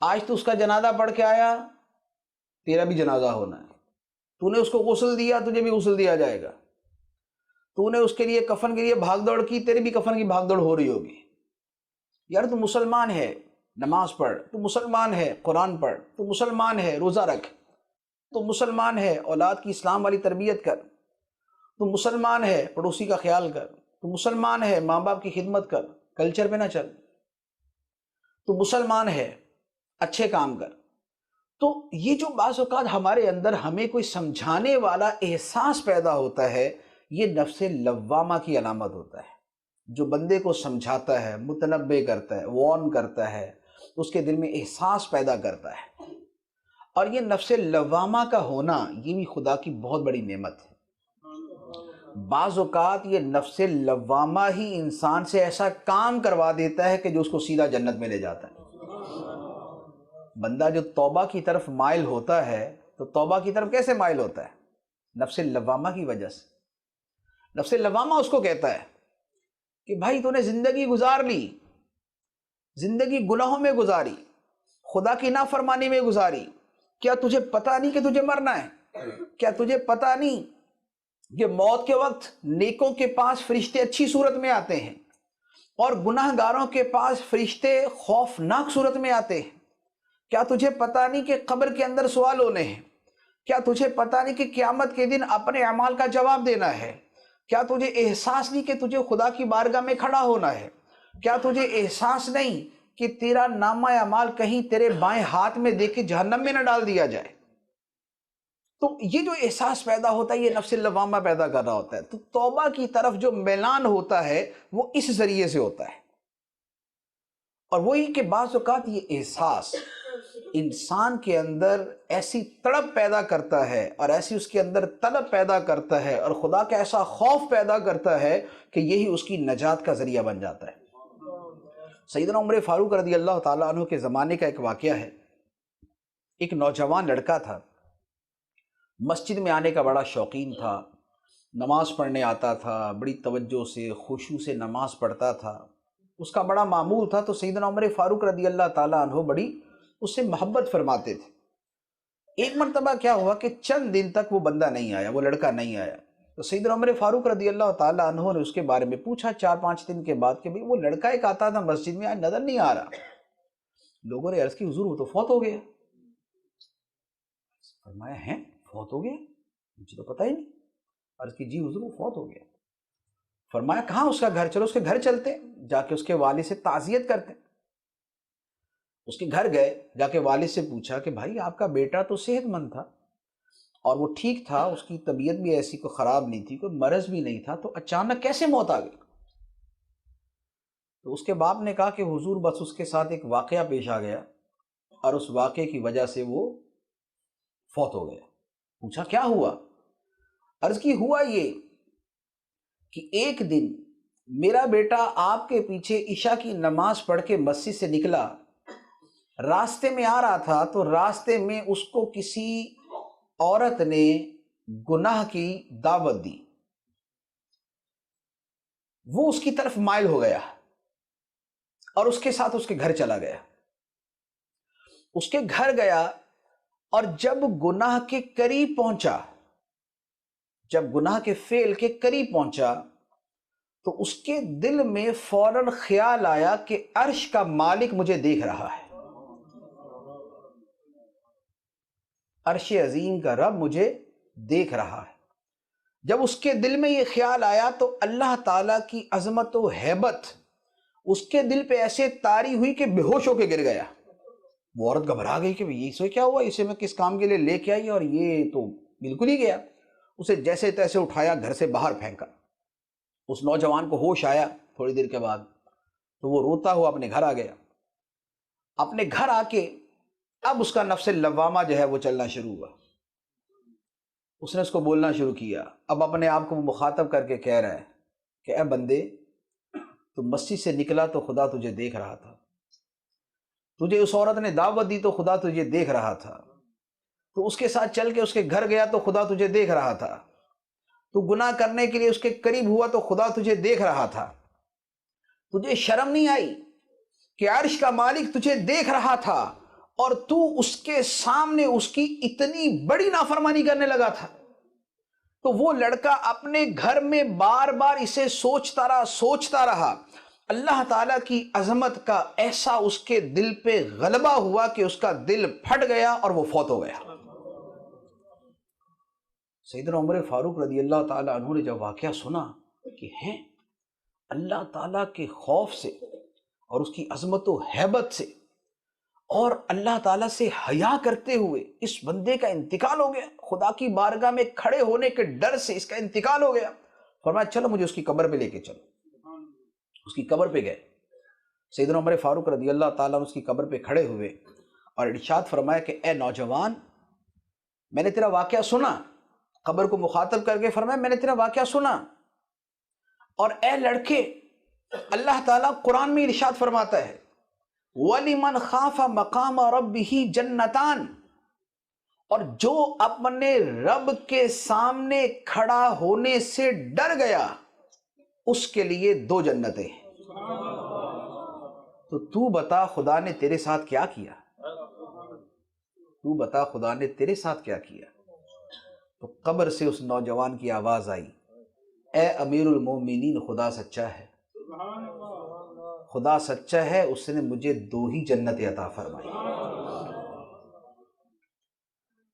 [SPEAKER 1] آج تو اس کا جنازہ پڑھ کے آیا، تیرا بھی جنازہ ہونا ہے، تو نے اس کو غسل دیا، تجھے بھی غسل دیا جائے گا، تو نے اس کے لیے کفن کے لیے بھاگ دوڑ کی، تیری بھی کفن کی بھاگ دوڑ ہو رہی ہوگی۔ یار تو مسلمان ہے، نماز پڑھ، تو مسلمان ہے، قرآن پڑھ، تو مسلمان ہے، روزہ رکھ، تو مسلمان ہے، اولاد کی اسلام والی تربیت کر، تو مسلمان ہے، پڑوسی کا خیال کر، تو مسلمان ہے، ماں باپ کی خدمت کر، کلچر پہ نہ چل، تو مسلمان ہے، اچھے کام کر۔ تو یہ جو بعض اوقات ہمارے اندر ہمیں کوئی سمجھانے والا احساس پیدا ہوتا ہے، یہ نفس لوامہ کی علامت ہوتا ہے، جو بندے کو سمجھاتا ہے، متنبہ کرتا ہے، وارن کرتا ہے، اس کے دل میں احساس پیدا کرتا ہے۔ اور یہ نفس لوامہ کا ہونا یہ بھی خدا کی بہت بڑی نعمت ہے۔ بعض اوقات یہ نفس لوامہ ہی انسان سے ایسا کام کروا دیتا ہے کہ جو اس کو سیدھا جنت میں لے جاتا ہے۔ بندہ جو توبہ کی طرف مائل ہوتا ہے تو توبہ کی طرف کیسے مائل ہوتا ہے؟ نفس لوامہ کی وجہ سے۔ نفس لوامہ اس کو کہتا ہے کہ بھائی تو نے زندگی گزار لی، زندگی گناہوں میں گزاری، خدا کی نافرمانی میں گزاری، کیا تجھے پتہ نہیں کہ تجھے مرنا ہے؟ کیا تجھے پتہ نہیں کہ موت کے وقت نیکوں کے پاس فرشتے اچھی صورت میں آتے ہیں اور گناہ گاروں کے پاس فرشتے خوفناک صورت میں آتے ہیں؟ کیا تجھے پتہ نہیں کہ قبر کے اندر سوال ہونے ہیں؟ کیا تجھے پتہ نہیں کہ قیامت کے دن اپنے اعمال کا جواب دینا ہے؟ کیا تجھے احساس نہیں کہ تجھے خدا کی بارگاہ میں کھڑا ہونا ہے؟ کیا تجھے احساس نہیں کہ تیرا نامہ اعمال کہیں تیرے بائیں ہاتھ میں دے کے جہنم میں نہ ڈال دیا جائے؟ تو یہ جو احساس پیدا ہوتا ہے یہ نفس لوامہ پیدا کر رہا ہوتا ہے۔ تو توبہ کی طرف جو میلان ہوتا ہے وہ اس ذریعے سے ہوتا ہے، اور وہی کہ بعض اوقات یہ احساس انسان کے اندر ایسی تڑپ پیدا کرتا ہے اور ایسی اس کے اندر طلب پیدا کرتا ہے اور خدا کا ایسا خوف پیدا کرتا ہے کہ یہی اس کی نجات کا ذریعہ بن جاتا ہے۔ سیدنا عمر فاروق رضی اللہ تعالیٰ عنہ کے زمانے کا ایک واقعہ ہے۔ ایک نوجوان لڑکا تھا، مسجد میں آنے کا بڑا شوقین تھا، نماز پڑھنے آتا تھا، بڑی توجہ سے خشوع سے نماز پڑھتا تھا، اس کا بڑا معمول تھا۔ تو سیدنا عمر فاروق رضی اللہ تعالیٰ عنہ بڑی اس سے محبت فرماتے تھے۔ ایک مرتبہ کیا ہوا کہ چند دن تک وہ بندہ نہیں آیا، وہ لڑکا نہیں آیا، تو سیدنا عمر فاروق رضی اللہ تعالیٰ عنہ نے اس کے بارے میں پوچھا 4-5 دن کے بعد کہ بھئی وہ لڑکا ایک آتا تھا مسجد میں، آج نظر نہیں آ رہا۔ لوگوں نے عرض کی حضور وہ تو فوت ہو گیا۔ فرمایا ہیں فوت ہو گیا؟ مجھے تو پتہ ہی نہیں۔ عرض کی جی حضور وہ فوت ہو گیا۔ فرمایا کہاں اس کا گھر؟ چلو اس کے گھر چلتے، جا کے اس کے والد سے تعزیت کرتے۔ اس کے گھر گئے، جا کے والد سے پوچھا کہ بھائی آپ کا بیٹا تو صحت مند تھا اور وہ ٹھیک تھا، اس کی طبیعت بھی ایسی کوئی خراب نہیں تھی، کوئی مرض بھی نہیں تھا، تو اچانک کیسے موت آ گئی؟ تو اس کے باپ نے کہا کہ حضور بس اس کے ساتھ ایک واقعہ پیش آ گیا اور اس واقعے کی وجہ سے وہ فوت ہو گیا۔ پوچھا کیا ہوا؟ عرض کی ہوا یہ کہ ایک دن میرا بیٹا آپ کے پیچھے عشاء کی نماز پڑھ کے مسجد سے نکلا، راستے میں آ رہا تھا تو راستے میں اس کو کسی عورت نے گناہ کی دعوت دی، وہ اس کی طرف مائل ہو گیا اور اس کے ساتھ اس کے گھر چلا گیا۔ اس کے گھر گیا اور جب گناہ کے قریب پہنچا، جب گناہ کے فعل کے قریب پہنچا تو اس کے دل میں فوراً خیال آیا کہ عرش کا مالک مجھے دیکھ رہا ہے، عرش عظیم کا رب مجھے دیکھ رہا ہے۔ جب اس کے دل میں یہ خیال آیا تو اللہ تعالیٰ کی عظمت و ہیبت اس کے دل پہ ایسے طاری ہوئی کہ بے ہوش ہو کے گر گیا۔ وہ عورت گھبرا گئی کہ یہ اسے کیا ہوا، اسے میں کس کام کے لیے لے کے آئی اور یہ تو بالکل ہی گیا۔ اسے جیسے تیسے اٹھایا، گھر سے باہر پھینکا۔ اس نوجوان کو ہوش آیا تھوڑی دیر کے بعد تو وہ روتا ہوا اپنے گھر آ گیا۔ اپنے گھر آ کے اب اس کا نفس لوامہ جو ہے وہ چلنا شروع ہوا۔ اس نے اس کو بولنا شروع کیا، اب اپنے آپ کو مخاطب کر کے کہہ رہا ہے کہ اے بندے، تو مسجد سے نکلا تو خدا تجھے دیکھ رہا تھا، تجھے اس عورت نے دعوت دی تو خدا تجھے دیکھ رہا تھا، تو اس کے ساتھ چل کے اس کے گھر گیا تو خدا تجھے دیکھ رہا تھا، تو گناہ کرنے کے لیے اس کے قریب ہوا تو خدا تجھے دیکھ رہا تھا، تجھے شرم نہیں آئی کہ عرش کا مالک تجھے دیکھ رہا تھا اور تو اس کے سامنے اس کی اتنی بڑی نافرمانی کرنے لگا تھا؟ تو وہ لڑکا اپنے گھر میں بار بار اسے سوچتا رہا۔ اللہ تعالیٰ کی عظمت کا ایسا اس کے دل پہ غلبہ ہوا کہ اس کا دل پھٹ گیا اور وہ فوت ہو گیا۔ سیدنا عمر فاروق رضی اللہ تعالیٰ عنہ نے جب واقعہ سنا کہ ہیں اللہ تعالیٰ کے خوف سے اور اس کی عظمت و ہیبت سے اور اللہ تعالیٰ سے حیا کرتے ہوئے اس بندے کا انتقال ہو گیا، خدا کی بارگاہ میں کھڑے ہونے کے ڈر سے اس کا انتقال ہو گیا، فرمایا چلو مجھے اس کی قبر پہ لے کے چلو۔ اس کی قبر پہ گئے، سیدنا عمر فاروق رضی اللہ تعالیٰ اس کی قبر پہ کھڑے ہوئے اور ارشاد فرمایا کہ اے نوجوان، میں نے تیرا واقعہ سنا، قبر کو مخاطب کر کے فرمایا میں نے تیرا واقعہ سنا، اور اے لڑکے، اللہ تعالیٰ قرآن میں ارشاد فرماتا ہے وَلِمَنْ خَافَ مَقَامَ رَبِّهِ جَنَّتَانِ، اور جو اپنے رب کے سامنے کھڑا ہونے سے ڈر گیا اس کے لیے 2 جنتیں ہیں۔ تو بتا خدا نے تیرے ساتھ کیا کیا؟ تو بتا خدا نے تیرے ساتھ کیا کیا؟ تو قبر سے اس نوجوان کی آواز آئی، اے امیر المومنین، خدا سچا ہے، خدا سچا ہے، اس نے مجھے 2 ہی جنتیں عطا فرمائی۔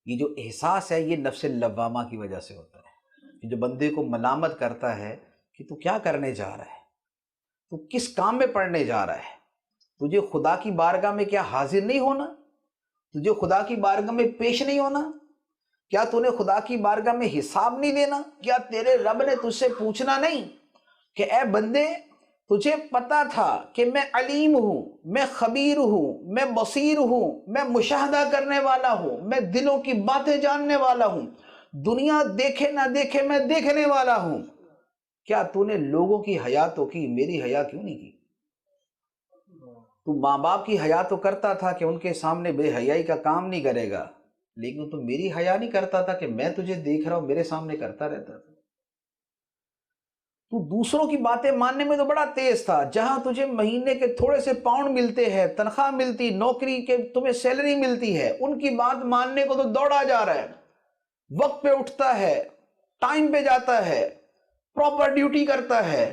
[SPEAKER 1] یہ جو احساس ہے یہ نفس لوامہ کی وجہ سے ہوتا ہے، کہ جو بندے کو ملامت کرتا ہے کہ تو کیا کرنے جا رہا ہے، تو کس کام میں پڑنے جا رہا ہے، تجھے خدا کی بارگاہ میں کیا حاضر نہیں ہونا، تجھے خدا کی بارگاہ میں پیش نہیں ہونا، کیا تو نے خدا کی بارگاہ میں حساب نہیں دینا، کیا تیرے رب نے تجھ سے پوچھنا نہیں کہ اے بندے تجھے پتا تھا کہ میں علیم ہوں، میں خبیر ہوں، میں بصیر ہوں، میں مشاہدہ کرنے والا ہوں، میں دلوں کی باتیں جاننے والا ہوں، دنیا دیکھے نہ دیکھے میں دیکھنے والا ہوں، کیا تو نے لوگوں کی حیا تو کی، میری حیا کیوں نہیں کی؟ تو ماں باپ کی حیا تو کرتا تھا کہ ان کے سامنے بے حیائی کا کام نہیں کرے گا، لیکن تو میری حیا نہیں کرتا تھا کہ میں تجھے دیکھ رہا ہوں، میرے سامنے کرتا رہتا تھا۔ تو دوسروں کی باتیں ماننے میں تو بڑا تیز تھا، جہاں تجھے مہینے کے تھوڑے سے پاؤنڈ ملتے ہیں، تنخواہ ملتی، نوکری کے تمہیں سیلری ملتی ہے، ان کی بات ماننے کو تو دوڑا جا رہا ہے، وقت پہ اٹھتا ہے، ٹائم پہ جاتا ہے، پراپر ڈیوٹی کرتا ہے،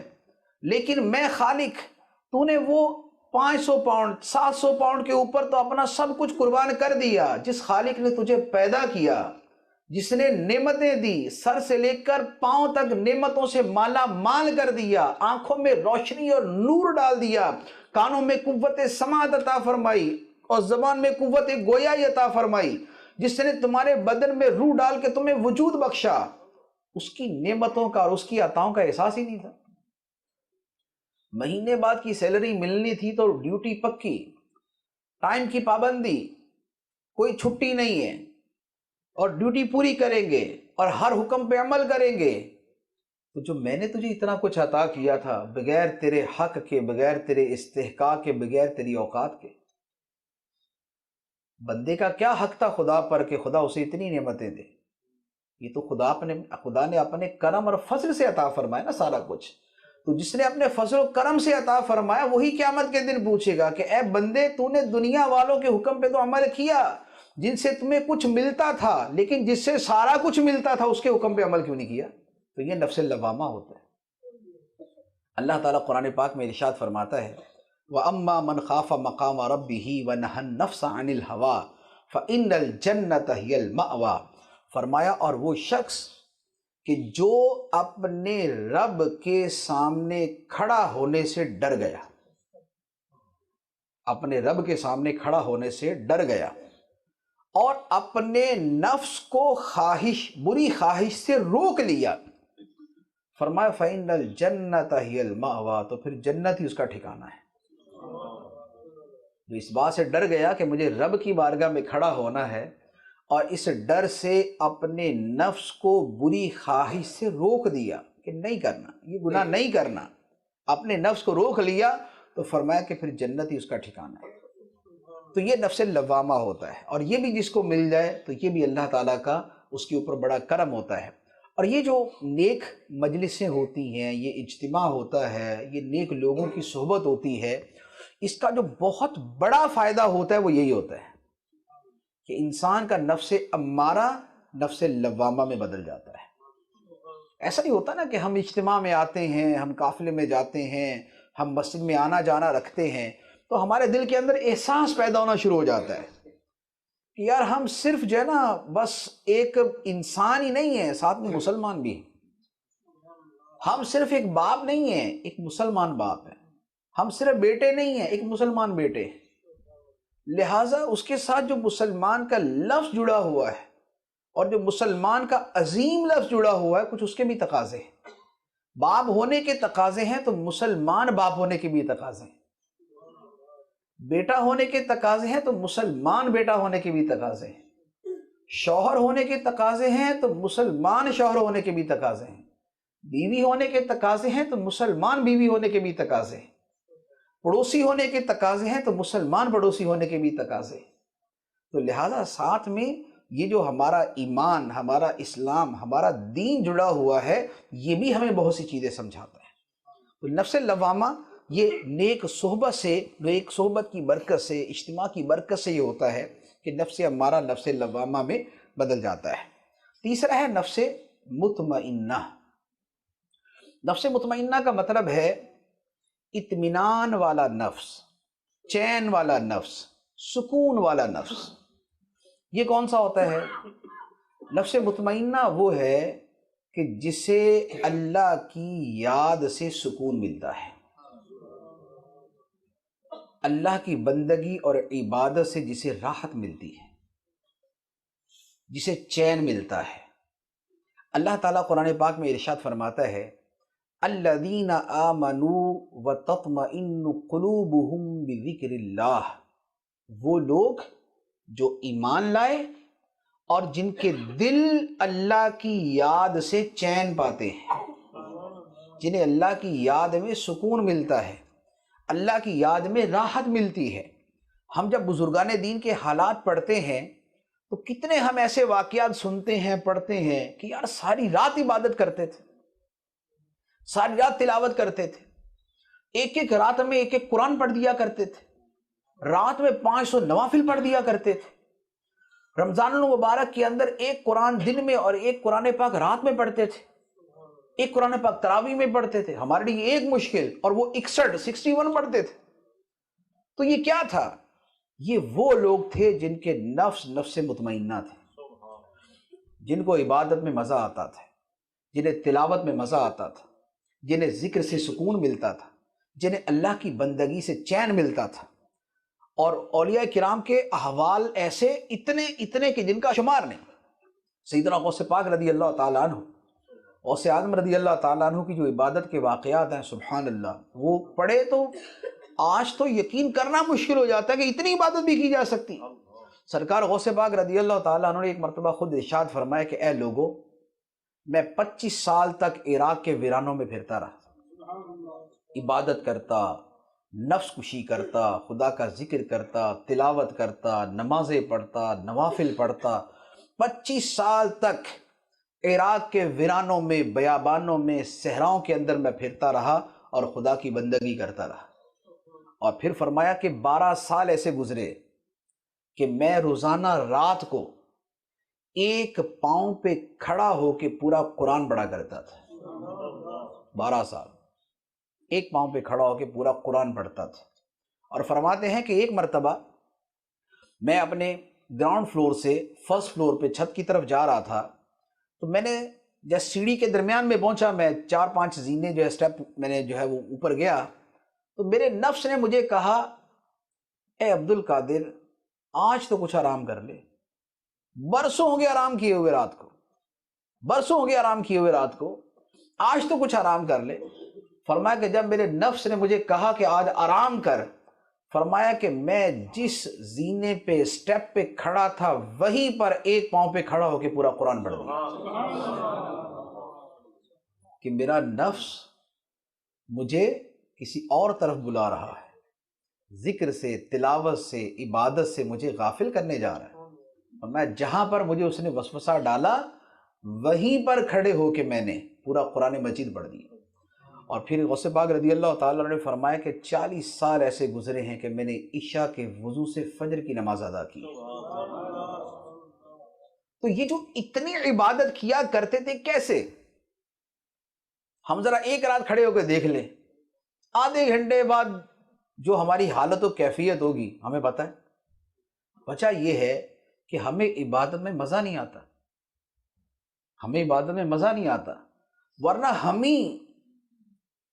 [SPEAKER 1] لیکن میں خالق، تو نے وہ 500 پاؤنڈ 700 پاؤنڈ کے اوپر تو اپنا سب کچھ قربان کر دیا۔ جس خالق نے تجھے پیدا کیا، جس نے نعمتیں دی، سر سے لے کر پاؤں تک نعمتوں سے مالا مال کر دیا، آنکھوں میں روشنی اور نور ڈال دیا، کانوں میں قوت سماعت عطا فرمائی اور زبان میں قوت گویائی عطا فرمائی، جس نے تمہارے بدن میں روح ڈال کے تمہیں وجود بخشا، اس کی نعمتوں کا اور اس کی عطاؤں کا احساس ہی نہیں تھا۔ مہینے بعد کی سیلری ملنی تھی تو ڈیوٹی پکی، ٹائم کی پابندی، کوئی چھٹی نہیں ہے، اور ڈیوٹی پوری کریں گے اور ہر حکم پہ عمل کریں گے، تو جو میں نے تجھے اتنا کچھ عطا کیا تھا بغیر تیرے حق کے، بغیر تیرے استحقاق کے، بغیر تیری اوقات کے، بندے کا کیا حق تھا خدا پر کہ خدا اسے اتنی نعمتیں دے؟ یہ تو خدا نے اپنے کرم اور فضل سے عطا فرمایا نا سارا کچھ۔ تو جس نے اپنے فضل و کرم سے عطا فرمایا وہی قیامت کے دن پوچھے گا کہ اے بندے تو نے دنیا والوں کے حکم پہ تو عمل کیا جن سے تمہیں کچھ ملتا تھا، لیکن جس سے سارا کچھ ملتا تھا اس کے حکم پہ عمل کیوں نہیں کیا؟ تو یہ نفس لوامہ ہوتا ہے۔ اللہ تعالیٰ قرآن پاک میں ارشاد فرماتا ہے وَأَمَّا مَنْ خَافَ مَقَامَ رَبِّهِ وَنَهَى النَّفْسَ عَنِ الْهَوَىٰ فَإِنَّ الْجَنَّةَ هِيَ الْمَأْوَىٰ، فرمایا اور وہ شخص کہ جو اپنے رب کے سامنے کھڑا ہونے سے ڈر گیا، اپنے رب کے سامنے کھڑا ہونے سے ڈر گیا اور اپنے نفس کو بری خواہش سے روک لیا، فرمایا فَإِنَّ الْجَنَّةَ هِيَ الْمَأْوَىٰ، تو پھر جنت ہی اس کا ٹھکانہ ہے۔ جو اس بات سے ڈر گیا کہ مجھے رب کی بارگاہ میں کھڑا ہونا ہے اور اس ڈر سے اپنے نفس کو بری خواہش سے روک دیا کہ نہیں کرنا، یہ گناہ نہیں کرنا، اپنے نفس کو روک لیا، تو فرمایا کہ پھر جنت ہی اس کا ٹھکانہ ہے۔ تو یہ نفس لوامہ ہوتا ہے، اور یہ بھی جس کو مل جائے تو یہ بھی اللہ تعالیٰ کا اس کے اوپر بڑا کرم ہوتا ہے۔ اور یہ جو نیک مجلسیں ہوتی ہیں، یہ اجتماع ہوتا ہے، یہ نیک لوگوں کی صحبت ہوتی ہے، اس کا جو بہت بڑا فائدہ ہوتا ہے وہ یہی ہوتا ہے کہ انسان کا نفس امارہ نفس لوامہ میں بدل جاتا ہے۔ ایسا نہیں ہوتا نا کہ ہم اجتماع میں آتے ہیں، ہم قافلے میں جاتے ہیں، ہم مسجد میں آنا جانا رکھتے ہیں تو ہمارے دل کے اندر احساس پیدا ہونا شروع ہو جاتا ہے کہ یار ہم صرف جو ہے نا بس ایک انسان ہی نہیں ہے، ساتھ میں مسلمان بھی ہیں۔ ہم صرف ایک باپ نہیں ہیں، ایک مسلمان باپ ہے۔ ہم صرف بیٹے نہیں ہیں، ایک مسلمان بیٹے ہیں۔ لہٰذا اس کے ساتھ جو مسلمان کا لفظ جڑا ہوا ہے اور جو مسلمان کا عظیم لفظ جڑا ہوا ہے، کچھ اس کے بھی تقاضے ہیں۔ باپ ہونے کے تقاضے ہیں تو مسلمان باپ ہونے کے بھی تقاضے ہیں، بیٹا ہونے کے تقاضے ہیں تو مسلمان بیٹا ہونے کے بھی تقاضے ہیں، شوہر ہونے کے تقاضے ہیں تو مسلمان شوہر ہونے کے بھی تقاضے ہیں، بیوی ہونے کے تقاضے ہیں تو مسلمان بیوی ہونے کے بھی تقاضے ہیں، پڑوسی ہونے کے تقاضے ہیں تو مسلمان پڑوسی ہونے کے بھی تقاضے ہیں۔ تو لہٰذا ساتھ میں یہ جو ہمارا ایمان، ہمارا اسلام، ہمارا دین جڑا ہوا ہے، یہ بھی ہمیں بہت سی چیزیں سمجھاتا ہے۔ تو نفس لوامہ یہ نیک صحبت سے، نیک صحبت کی برکت سے، اجتماع کی برکت سے یہ ہوتا ہے کہ نفس امارہ نفس لوامہ میں بدل جاتا ہے۔ تیسرا ہے نفس مطمئنہ۔ نفس مطمئنہ کا مطلب ہے اطمینان والا نفس، چین والا نفس، سکون والا نفس۔ یہ کون سا ہوتا ہے؟ نفس مطمئنہ وہ ہے کہ جسے اللہ کی یاد سے سکون ملتا ہے، اللہ کی بندگی اور عبادت سے جسے راحت ملتی ہے، جسے چین ملتا ہے۔ اللہ تعالیٰ قرآن پاک میں ارشاد فرماتا ہے الذین آمنوا وتطمئن قلوبہم بذکر اللہ، وہ لوگ جو ایمان لائے اور جن کے دل اللہ کی یاد سے چین پاتے ہیں، جنہیں اللہ کی یاد میں سکون ملتا ہے، اللہ کی یاد میں راحت ملتی ہے۔ ہم جب بزرگان دین کے حالات پڑھتے ہیں تو کتنے ہم ایسے واقعات سنتے ہیں، پڑھتے ہیں کہ یار ساری رات عبادت کرتے تھے، ساری رات تلاوت کرتے تھے، ایک ایک رات میں ایک ایک قرآن پڑھ دیا کرتے تھے، رات میں 500 نوافل پڑھ دیا کرتے تھے، رمضان المبارک کے اندر ایک قرآن دن میں اور ایک قرآن پاک رات میں پڑھتے تھے، ایک قرآن پاک تراویح میں پڑھتے تھے۔ ہمارے لیے ایک مشکل اور وہ 61 پڑھتے تھے۔ تو یہ کیا تھا؟ یہ وہ لوگ تھے جن کے نفس مطمئنہ تھے، جن کو عبادت میں مزہ آتا تھا، جنہیں تلاوت میں مزہ آتا تھا، جنہیں ذکر سے سکون ملتا تھا، جنہیں اللہ کی بندگی سے چین ملتا تھا۔ اور اولیاء کرام کے احوال ایسے اتنے کہ جن کا شمار نہیں۔ سیدنا غوث پاک رضی اللہ تعالیٰ عنہ، غوث اعظم رضی اللہ تعالیٰ عنہ کی جو عبادت کے واقعات ہیں، سبحان اللہ، وہ پڑھے تو آج تو یقین کرنا مشکل ہو جاتا ہے کہ اتنی عبادت بھی کی جا سکتی۔ سرکار غوث پاک رضی اللہ تعالیٰ عنہ نے ایک مرتبہ خود ارشاد فرمایا کہ اے لوگو، میں 25 سال تک عراق کے ویرانوں میں پھرتا رہا، عبادت کرتا، نفس کشی کرتا، خدا کا ذکر کرتا، تلاوت کرتا، نمازیں پڑھتا، نوافل پڑھتا، 25 سال تک عراق کے ویرانوں میں، بیابانوں میں، صحراؤں کے اندر میں پھرتا رہا اور خدا کی بندگی کرتا رہا۔ اور پھر فرمایا کہ 12 سال ایسے گزرے کہ میں روزانہ رات کو ایک پاؤں پہ کھڑا ہو کے پورا قرآن پڑھا کرتا تھا۔ 12 سال ایک پاؤں پہ کھڑا ہو کے پورا قرآن پڑھتا تھا۔ اور فرماتے ہیں کہ ایک مرتبہ میں اپنے گراؤنڈ فلور سے فرسٹ فلور پہ چھت کی طرف جا رہا تھا، تو میں نے جب سیڑھی کے درمیان میں پہنچا، میں 4-5 زینے جو ہے سٹیپ میں نے جو ہے وہ اوپر گیا، تو میرے نفس نے مجھے کہا اے عبد القادر آج تو کچھ آرام کر لے، برسوں ہو گئے آرام کیے ہوئے رات کو، برسوں ہو گئے آرام کیے ہوئے رات کو، آج تو کچھ آرام کر لے۔ فرمایا کہ جب میرے نفس نے مجھے کہا کہ آج آرام کر، فرمایا کہ میں جس زینے پہ سٹیپ پہ کھڑا تھا وہیں پر ایک پاؤں پہ کھڑا ہو کے پورا قرآن پڑھ دیا، کہ میرا نفس مجھے کسی اور طرف بلا رہا ہے، ذکر سے، تلاوت سے، عبادت سے مجھے غافل کرنے جا رہا ہے۔ اور میں جہاں پر مجھے اس نے وسوسہ ڈالا وہیں پر کھڑے ہو کے میں نے پورا قرآن مجید پڑھ دیا۔ اور پھر غوث پاک رضی اللہ تعالیٰ نے فرمایا کہ 40 سال ایسے گزرے ہیں کہ میں نے عشاء کے وضو سے فجر کی نماز ادا کی۔ تو یہ جو اتنی عبادت کیا کرتے تھے کیسے؟ ہم ذرا ایک رات کھڑے ہو کے دیکھ لیں، آدھے گھنٹے بعد جو ہماری حالت و کیفیت ہوگی ہمیں پتہ ہے۔ وجہ یہ ہے کہ ہمیں عبادت میں مزہ نہیں آتا، ہمیں عبادت میں مزہ نہیں آتا، ورنہ ہمیں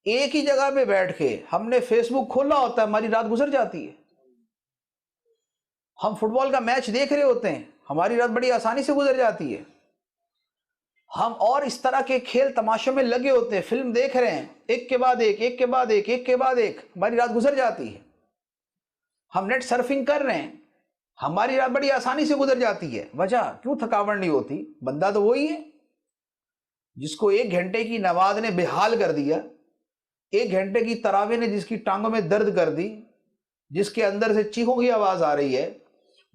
[SPEAKER 1] ایک ہی جگہ پہ بیٹھ کے ہم نے فیس بک کھولا ہوتا ہے، ہماری رات گزر جاتی ہے۔ ہم فٹ بال کا میچ دیکھ رہے ہوتے ہیں، ہماری رات بڑی آسانی سے گزر جاتی ہے۔ ہم اور اس طرح کے کھیل تماشوں میں لگے ہوتے ہیں، فلم دیکھ رہے ہیں، ایک کے بعد ایک، ایک کے بعد ایک، ایک کے بعد ایک، ہماری رات گزر جاتی ہے۔ ہم نیٹ سرفنگ کر رہے ہیں، ہماری رات بڑی آسانی سے گزر جاتی ہے۔ وجہ کیوں تھکاوٹ نہیں ہوتی؟ بندہ تو وہی ہے جس کو 1 گھنٹے کی نماز نے بے حال کر دیا، 1 گھنٹے کی تراویح نے جس کی ٹانگوں میں درد کر دی، جس کے اندر سے چیخوں کی آواز آ رہی ہے،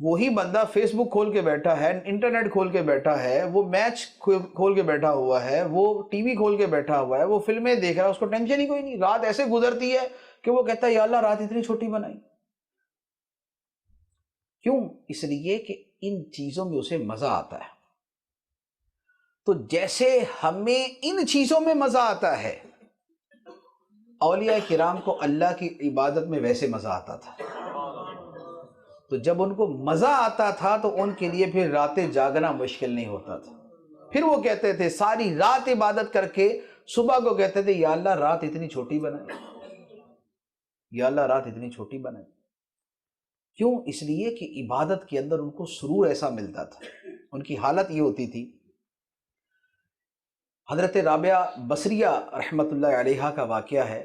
[SPEAKER 1] وہی بندہ فیس بک کھول کے بیٹھا ہے، انٹرنیٹ کھول کے بیٹھا ہے، وہ میچ کھول کے بیٹھا ہوا ہے، وہ ٹی وی کھول کے بیٹھا ہوا ہے، وہ فلمیں دیکھ رہا ہے، اس کو ٹینشن ہی کوئی نہیں۔ رات ایسے گزرتی ہے کہ وہ کہتا ہے یا اللہ رات اتنی چھوٹی بنائی۔ کیوں؟ اس لیے کہ ان چیزوں میں اسے مزہ آتا ہے۔ تو جیسے ہمیں ان چیزوں میں مزہ آتا ہے، اولیاء کرام کو اللہ کی عبادت میں ویسے مزہ آتا تھا۔ تو جب ان کو مزہ آتا تھا تو ان کے لیے پھر راتیں جاگنا مشکل نہیں ہوتا تھا۔ پھر وہ کہتے تھے ساری رات عبادت کر کے صبح کو کہتے تھے یا اللہ رات اتنی چھوٹی بنائے، یا اللہ رات اتنی چھوٹی بنائے۔ کیوں؟ اس لیے کہ عبادت کے اندر ان کو سرور ایسا ملتا تھا۔ ان کی حالت یہ ہوتی تھی، حضرت رابعہ بصریہ رحمت اللہ علیہا کا واقعہ ہے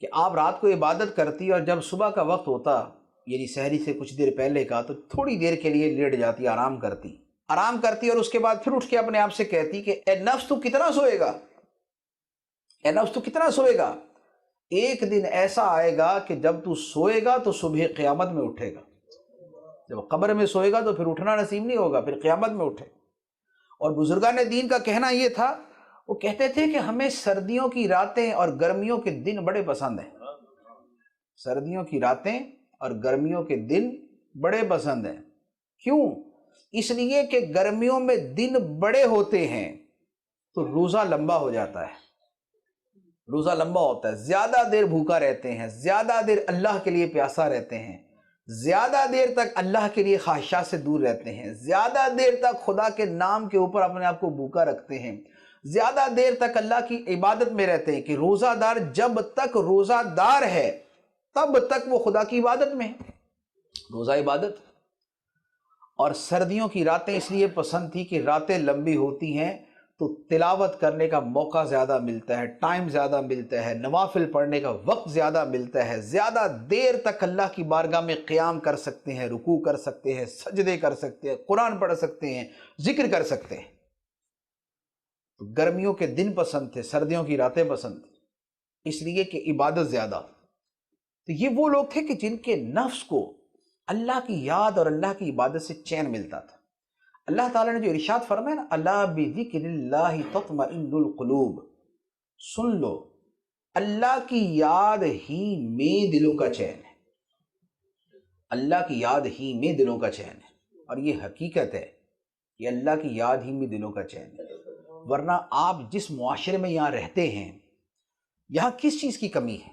[SPEAKER 1] کہ آپ رات کو عبادت کرتی اور جب صبح کا وقت ہوتا، یعنی سحری سے کچھ دیر پہلے کا، تو تھوڑی دیر کے لیے لیٹ جاتی، آرام کرتی اور اس کے بعد پھر اٹھ کے اپنے آپ سے کہتی کہ اے نفس تو کتنا سوئے گا، اے نفس تو کتنا سوئے گا، ایک دن ایسا آئے گا کہ جب تو سوئے گا تو صبح قیامت میں اٹھے گا، جب قبر میں سوئے گا تو پھر اٹھنا نصیب نہیں ہوگا، پھر قیامت میں اٹھے۔ اور بزرگان دین کا کہنا یہ تھا، وہ کہتے تھے کہ ہمیں سردیوں کی راتیں اور گرمیوں کے دن بڑے پسند ہیں، سردیوں کی راتیں اور گرمیوں کے دن بڑے پسند ہیں۔ کیوں؟ اس لیے کہ گرمیوں میں دن بڑے ہوتے ہیں تو روزہ لمبا ہو جاتا ہے، روزہ لمبا ہوتا ہے، زیادہ دیر بھوکا رہتے ہیں، زیادہ دیر اللہ کے لیے پیاسا رہتے ہیں، زیادہ دیر تک اللہ کے لیے خواہشات سے دور رہتے ہیں، زیادہ دیر تک خدا کے نام کے اوپر اپنے آپ کو بھوکا رکھتے ہیں، زیادہ دیر تک اللہ کی عبادت میں رہتے ہیں، کہ روزہ دار جب تک روزہ دار ہے تب تک وہ خدا کی عبادت میں ہے، روزہ عبادت۔ اور سردیوں کی راتیں اس لیے پسند تھی کہ راتیں لمبی ہوتی ہیں تو تلاوت کرنے کا موقع زیادہ ملتا ہے، ٹائم زیادہ ملتا ہے، نوافل پڑھنے کا وقت زیادہ ملتا ہے، زیادہ دیر تک اللہ کی بارگاہ میں قیام کر سکتے ہیں، رکوع کر سکتے ہیں، سجدے کر سکتے ہیں، قرآن پڑھ سکتے ہیں، ذکر کر سکتے ہیں۔ تو گرمیوں کے دن پسند تھے، سردیوں کی راتیں پسند تھیں، اس لیے کہ عبادت زیادہ۔ تو یہ وہ لوگ تھے کہ جن کے نفس کو اللہ کی یاد اور اللہ کی عبادت سے چین ملتا تھا۔ اللہ تعالیٰ نے جو ارشاد فرمایا نا، اللہ بذکر اللہ تطمئن القلوب، سن لو، اللہ کی یاد ہی میں دلوں کا چین ہے، اللہ کی یاد ہی میں دلوں کا چین ہے۔ اور یہ حقیقت ہے کہ اللہ کی یاد ہی میں دلوں کا چین ہے، ورنہ آپ جس معاشرے میں یہاں رہتے ہیں، یہاں کس چیز کی کمی ہے؟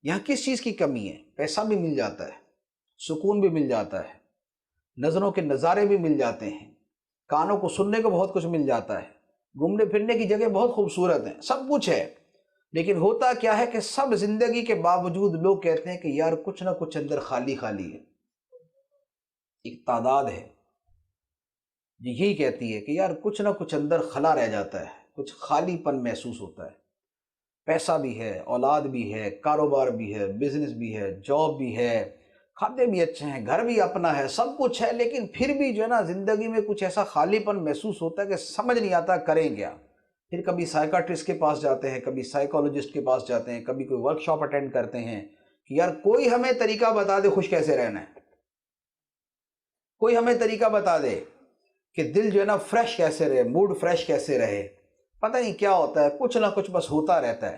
[SPEAKER 1] یہاں کس چیز کی کمی ہے؟ پیسہ بھی مل جاتا ہے، سکون بھی مل جاتا ہے، نظروں کے نظارے بھی مل جاتے ہیں، کانوں کو سننے کو بہت کچھ مل جاتا ہے، گھومنے پھرنے کی جگہ بہت خوبصورت ہیں، سب کچھ ہے، لیکن ہوتا کیا ہے کہ سب زندگی کے باوجود لوگ کہتے ہیں کہ یار کچھ نہ کچھ اندر خالی خالی ہے۔ ایک تعداد ہے یہی کہتی ہے کہ یار کچھ نہ کچھ اندر خلا رہ جاتا ہے، کچھ خالی پن محسوس ہوتا ہے۔ پیسہ بھی ہے، اولاد بھی ہے، کاروبار بھی ہے، بزنس بھی ہے، جاب بھی ہے، کھاتے بھی اچھے ہیں، گھر بھی اپنا ہے، سب کچھ ہے، لیکن پھر بھی جو ہے نا زندگی میں کچھ ایسا خالی پن محسوس ہوتا ہے کہ سمجھ نہیں آتا کریں کیا۔ پھر کبھی سائیکاٹرسٹ کے پاس جاتے ہیں، کبھی سائیکالوجسٹ کے پاس جاتے ہیں، کبھی کوئی ورک شاپ اٹینڈ کرتے ہیں کہ یار کوئی ہمیں طریقہ بتا دے خوش کیسے رہنا ہے، کوئی ہمیں طریقہ بتا دے کہ دل جو ہے نا فریش کیسے رہے، موڈ فریش کیسے رہے۔ پتہ نہیں کیا ہوتا ہے، کچھ نہ کچھ بس ہوتا رہتا ہے۔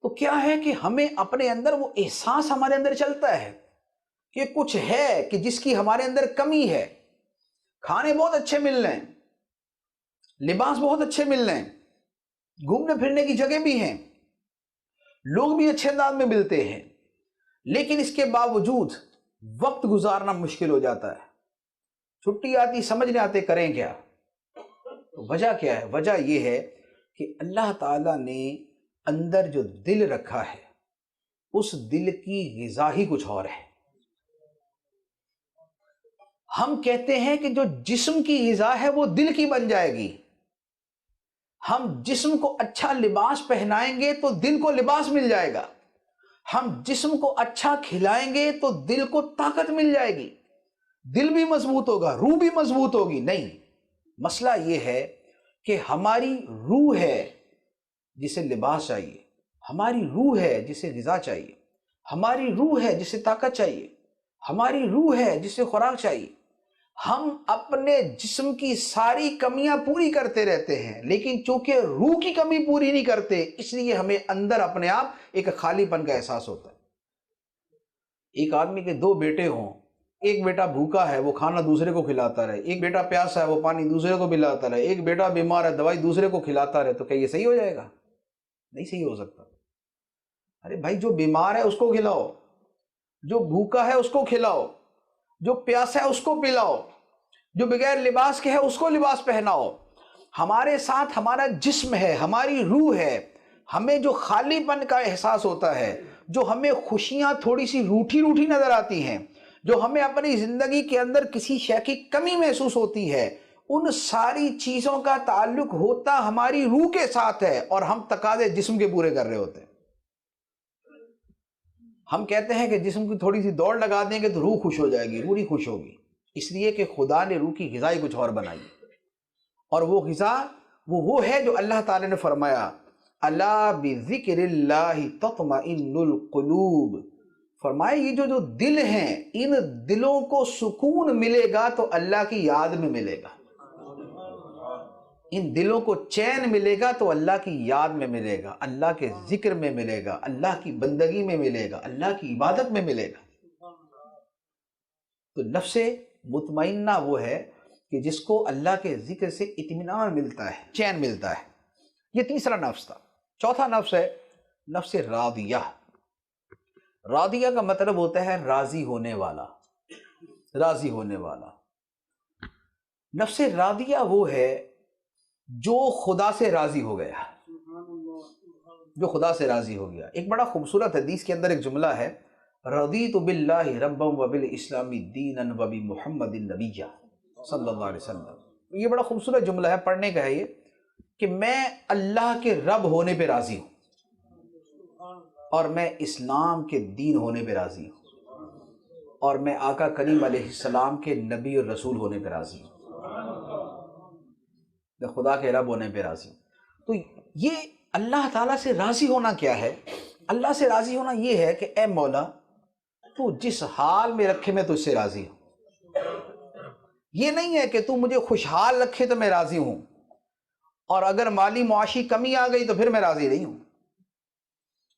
[SPEAKER 1] تو کیا ہے کہ ہمیں اپنے اندر وہ احساس ہمارے اندر چلتا ہے کہ کچھ ہے کہ جس کی ہمارے اندر کمی ہے۔ کھانے بہت اچھے مل رہے ہیں، لباس بہت اچھے مل رہے ہیں، گھومنے پھرنے کی جگہ بھی ہیں، لوگ بھی اچھے انداز میں ملتے ہیں، لیکن اس کے باوجود وقت گزارنا مشکل ہو جاتا ہے۔ چھٹی آتی سمجھ نہیں آتے کریں کیا۔ تو وجہ کیا ہے؟ وجہ یہ ہے کہ اللہ تعالیٰ نے اندر جو دل رکھا ہے اس دل کی غذا ہی کچھ اور ہے۔ ہم کہتے ہیں کہ جو جسم کی غذا ہے وہ دل کی بن جائے گی۔ ہم جسم کو اچھا لباس پہنائیں گے تو دل کو لباس مل جائے گا، ہم جسم کو اچھا کھلائیں گے تو دل کو طاقت مل جائے گی، دل بھی مضبوط ہوگا، روح بھی مضبوط ہوگی۔ نہیں، مسئلہ یہ ہے کہ ہماری روح ہے جسے لباس چاہیے، ہماری روح ہے جسے غذا چاہیے، ہماری روح ہے جسے طاقت چاہیے، ہماری روح ہے جسے خوراک چاہیے۔ ہم اپنے جسم کی ساری کمیاں پوری کرتے رہتے ہیں، لیکن چونکہ روح کی کمی پوری نہیں کرتے، اس لیے ہمیں اندر اپنے آپ ایک خالی پن کا احساس ہوتا ہے۔ ایک آدمی کے دو بیٹے ہوں، ایک بیٹا بھوکا ہے وہ کھانا دوسرے کو کھلاتا رہے، ایک بیٹا پیاسا ہے وہ پانی دوسرے کو پلاتا رہے، ایک بیٹا بیمار ہے دوائی دوسرے کو کھلاتا رہے، تو کیا یہ صحیح ہو جائے گا؟ نہیں صحیح ہو سکتا۔ ارے بھائی، جو بیمار ہے اس کو کھلاؤ، جو بھوکا ہے اس کو کھلاؤ، جو پیاسا ہے اس کو پلاؤ، جو بغیر لباس کے ہے اس کو لباس پہناؤ۔ ہمارے ساتھ ہمارا جسم ہے، ہماری روح ہے، ہمیں جو خالی پن کا احساس ہوتا ہے، جو ہمیں خوشیاں تھوڑی سی روٹھی روٹھی نظر آتی ہیں، جو ہمیں اپنی زندگی کے اندر کسی شے کی کمی محسوس ہوتی ہے، ان ساری چیزوں کا تعلق ہوتا ہماری روح کے ساتھ ہے، اور ہم تقاضے جسم کے پورے کر رہے ہوتے ہیں۔ ہم کہتے ہیں کہ جسم کی تھوڑی سی دوڑ لگا دیں گے تو روح خوش ہو جائے گی، روح نہیں خوش ہوگی، اس لیے کہ خدا نے روح کی غذا ہی کچھ اور بنائی، اور وہ غذا وہ ہے جو اللہ تعالی نے فرمایا الا بذکر اللہ تطمئن القلوب۔ فرمایا یہ جو دل ہیں، ان دلوں کو سکون ملے گا تو اللہ کی یاد میں ملے گا، ان دلوں کو چین ملے گا تو اللہ کی یاد میں ملے گا، اللہ کے ذکر میں ملے گا، اللہ کی بندگی میں ملے گا، اللہ کی عبادت میں ملے گا۔ تو نفس مطمئنہ وہ ہے کہ جس کو اللہ کے ذکر سے اطمینان ملتا ہے، چین ملتا ہے۔ یہ تیسرا نفس تھا۔ چوتھا نفس ہے نفس راضیہ۔ راضیہ کا مطلب ہوتا ہے راضی ہونے والا، راضی ہونے والا۔ نفس راضیہ وہ ہے جو خدا سے راضی ہو گیا، جو خدا سے راضی ہو گیا۔ ایک بڑا خوبصورت حدیث کے اندر ایک جملہ ہے، رضیت باللہ ربا وبالاسلام دینا وبمحمد نبیا صلی اللہ علیہ وسلم۔ یہ بڑا خوبصورت جملہ ہے، پڑھنے کا ہے یہ، کہ میں اللہ کے رب ہونے پہ راضی ہوں اور میں اسلام کے دین ہونے پہ راضی ہوں اور میں آقا کریم علیہ السلام کے نبی اور رسول ہونے پہ راضی ہوں، میں خدا کے رب ہونے پہ راضی ہوں۔ تو یہ اللہ تعالیٰ سے راضی ہونا کیا ہے؟ اللہ سے راضی ہونا یہ ہے کہ اے مولا تو جس حال میں رکھے میں تجھ سے راضی ہوں۔ یہ نہیں ہے کہ تو مجھے خوشحال رکھے تو میں راضی ہوں اور اگر مالی معاشی کمی آ گئی تو پھر میں راضی نہیں ہوں۔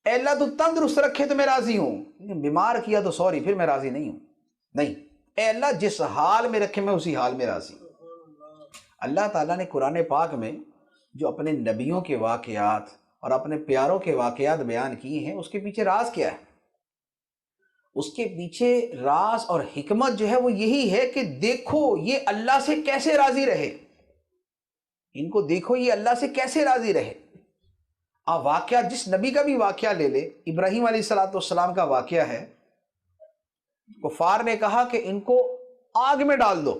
[SPEAKER 1] اے اللہ تو تندرست رکھے تو میں راضی ہوں، بیمار کیا تو سوری پھر میں راضی نہیں ہوں۔ نہیں، اے اللہ جس حال میں رکھے میں اسی حال میں راضی ہوں۔ اللہ تعالیٰ نے قرآن پاک میں جو اپنے نبیوں کے واقعات اور اپنے پیاروں کے واقعات بیان کیے ہیں، اس کے پیچھے راز کیا ہے؟ اس کے پیچھے راز اور حکمت جو ہے وہ یہی ہے کہ دیکھو یہ اللہ سے کیسے راضی رہے، ان کو دیکھو یہ اللہ سے کیسے راضی رہے۔ واقعہ جس نبی کا بھی واقعہ لے لے، ابراہیم علیہ السلام کا واقعہ ہے، کفار نے کہا کہ ان کو آگ میں ڈال دو،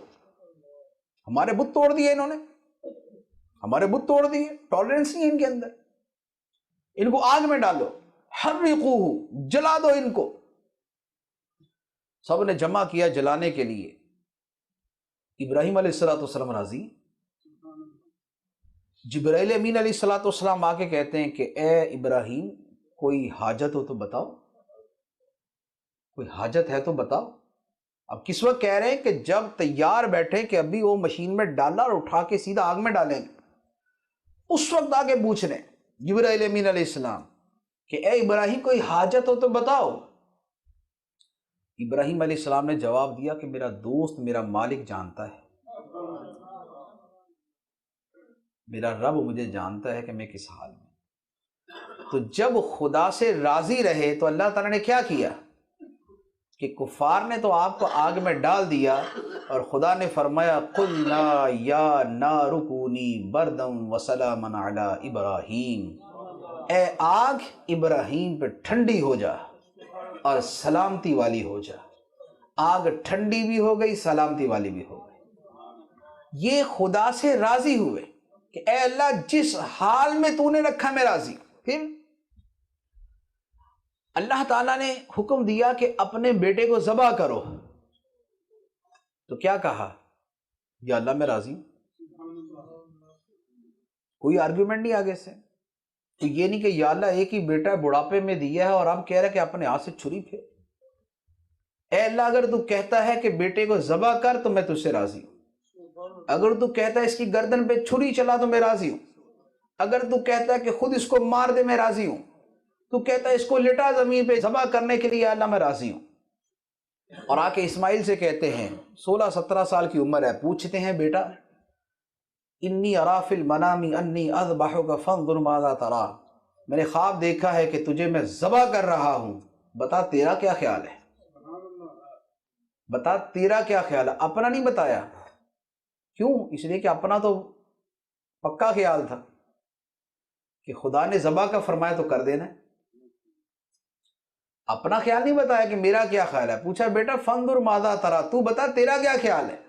[SPEAKER 1] ہمارے بت توڑ دیے انہوں نے، ہمارے بت توڑ دیے، ٹالرنس نہیں ہے ان کے اندر، ان کو آگ میں ڈالو، حرقوہ، جلا دو ان کو۔ سب نے جمع کیا جلانے کے لیے، ابراہیم علیہ السلام راضی۔ جبرائیل امین علیہ السلام آ کے کہتے ہیں کہ اے ابراہیم کوئی حاجت ہو تو بتاؤ، کوئی حاجت ہے تو بتاؤ۔ اب کس وقت کہہ رہے ہیں کہ جب تیار بیٹھے کہ ابھی وہ مشین میں ڈالا اور اٹھا کے سیدھا آگ میں ڈالیں گے، اس وقت آگے پوچھ رہے ہیں جبرائیل امین علیہ السلام کہ اے ابراہیم کوئی حاجت ہو تو بتاؤ۔ ابراہیم علیہ السلام نے جواب دیا کہ میرا دوست میرا مالک جانتا ہے، میرا رب مجھے جانتا ہے کہ میں کس حال میں۔ تو جب خدا سے راضی رہے تو اللہ تعالیٰ نے کیا کیا کہ کفار نے تو آپ کو آگ میں ڈال دیا اور خدا نے فرمایا قلنا یا نار کونی بردا وسلاما علی ابراہیم، اے آگ ابراہیم پہ ٹھنڈی ہو جا اور سلامتی والی ہو جا۔ آگ ٹھنڈی بھی ہو گئی، سلامتی والی بھی ہو گئی۔ یہ خدا سے راضی ہوئے کہ اے اللہ جس حال میں تو نے رکھا میں راضی ہوں۔ پھر اللہ تعالیٰ نے حکم دیا کہ اپنے بیٹے کو ذبح کرو، تو کیا کہا؟ یا اللہ میں راضی ہوں، کوئی آرگیومنٹ نہیں آگے سے۔ تو یہ نہیں کہ یا اللہ ایک ہی بیٹا بڑھاپے میں دیا ہے اور اب کہہ رہا کہ اپنے ہاتھ سے چھری پھیر۔ اے اللہ اگر تو کہتا ہے کہ بیٹے کو ذبح کر تو میں تجھ سے راضی ہوں، اگر تو کہتا ہے اس کی گردن پہ چھری چلا تو میں راضی ہوں، اگر تو کہتا ہے کہ خود اس کو مار دے میں راضی ہوں، تو کہتا ہے اس کو لٹا زمین پہ ذبح کرنے کے لیے اللہ میں راضی ہوں۔ اور آ کے اسماعیل سے کہتے ہیں 16-17 سال کی عمر ہے، پوچھتے ہیں بیٹا انی ارا فی المنام انی اذبحک فانظر ماذا تری، میں نے خواب دیکھا ہے کہ تجھے میں ذبح کر رہا ہوں، بتا تیرا کیا خیال ہے، بتا تیرا کیا خیال ہے۔ اپنا نہیں بتایا، کیوں؟ اس لیے کہ اپنا تو پکا خیال تھا کہ خدا نے ذبح کا فرمایا تو کر دینا، اپنا خیال نہیں بتایا کہ میرا کیا خیال ہے۔ پوچھا بیٹا فانظر ماذا تری، تو بتا تیرا کیا خیال ہے۔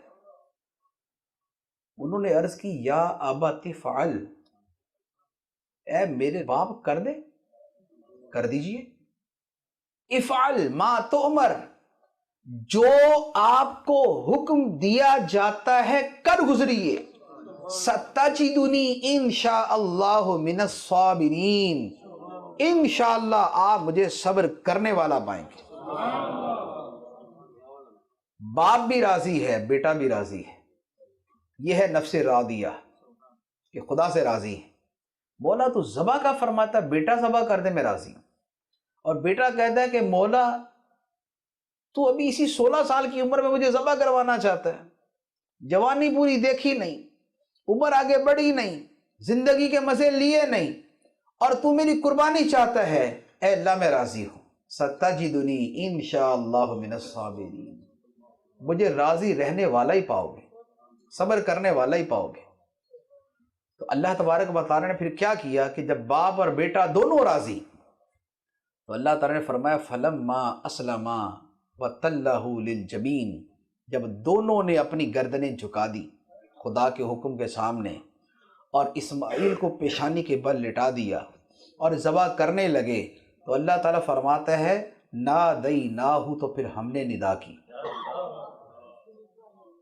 [SPEAKER 1] انہوں نے عرض کی یا ابت فعل، اے میرے باپ کر دے، کر دیجئے، افعل ما تؤمر، جو آپ کو حکم دیا جاتا ہے کر گزریے، ستجدنی انشاءاللہ من الصابرین، انشاءاللہ آپ مجھے صبر کرنے والا پائیں گے۔ باپ بھی راضی ہے، بیٹا بھی راضی ہے، یہ ہے نفس راضیہ کہ خدا سے راضی ہے۔ مولا تو ذبح کا فرماتا ہے بیٹا ذبح کر دے میں راضی ہوں، اور بیٹا کہتا ہے کہ مولا تو ابھی اسی 16 سال کی عمر میں مجھے ذبح کروانا چاہتا ہے، جوانی پوری دیکھی نہیں، عمر آگے بڑھی نہیں، زندگی کے مزے لیے نہیں، اور تو میری قربانی چاہتا ہے۔ اے اللہ میں راضی ہوں، ستجدنی انشاءاللہ من الصابرین، مجھے راضی رہنے والا ہی پاؤ گے، صبر کرنے والا ہی پاؤ گے۔ تو اللہ تبارک و تعالیٰ نے پھر کیا کیا کہ جب باپ اور بیٹا دونوں راضی، تو اللہ تعالیٰ نے فرمایا فلما اسلما وتلہ للجبین، جب دونوں نے اپنی گردنیں جھکا دی، خدا کے حکم کے سامنے، اور اسماعیل کو پیشانی کے بل لٹا دیا اور ذبح کرنے لگے، تو اللہ تعالیٰ فرماتا ہے نادیناہ، تو پھر ہم نے ندا کی۔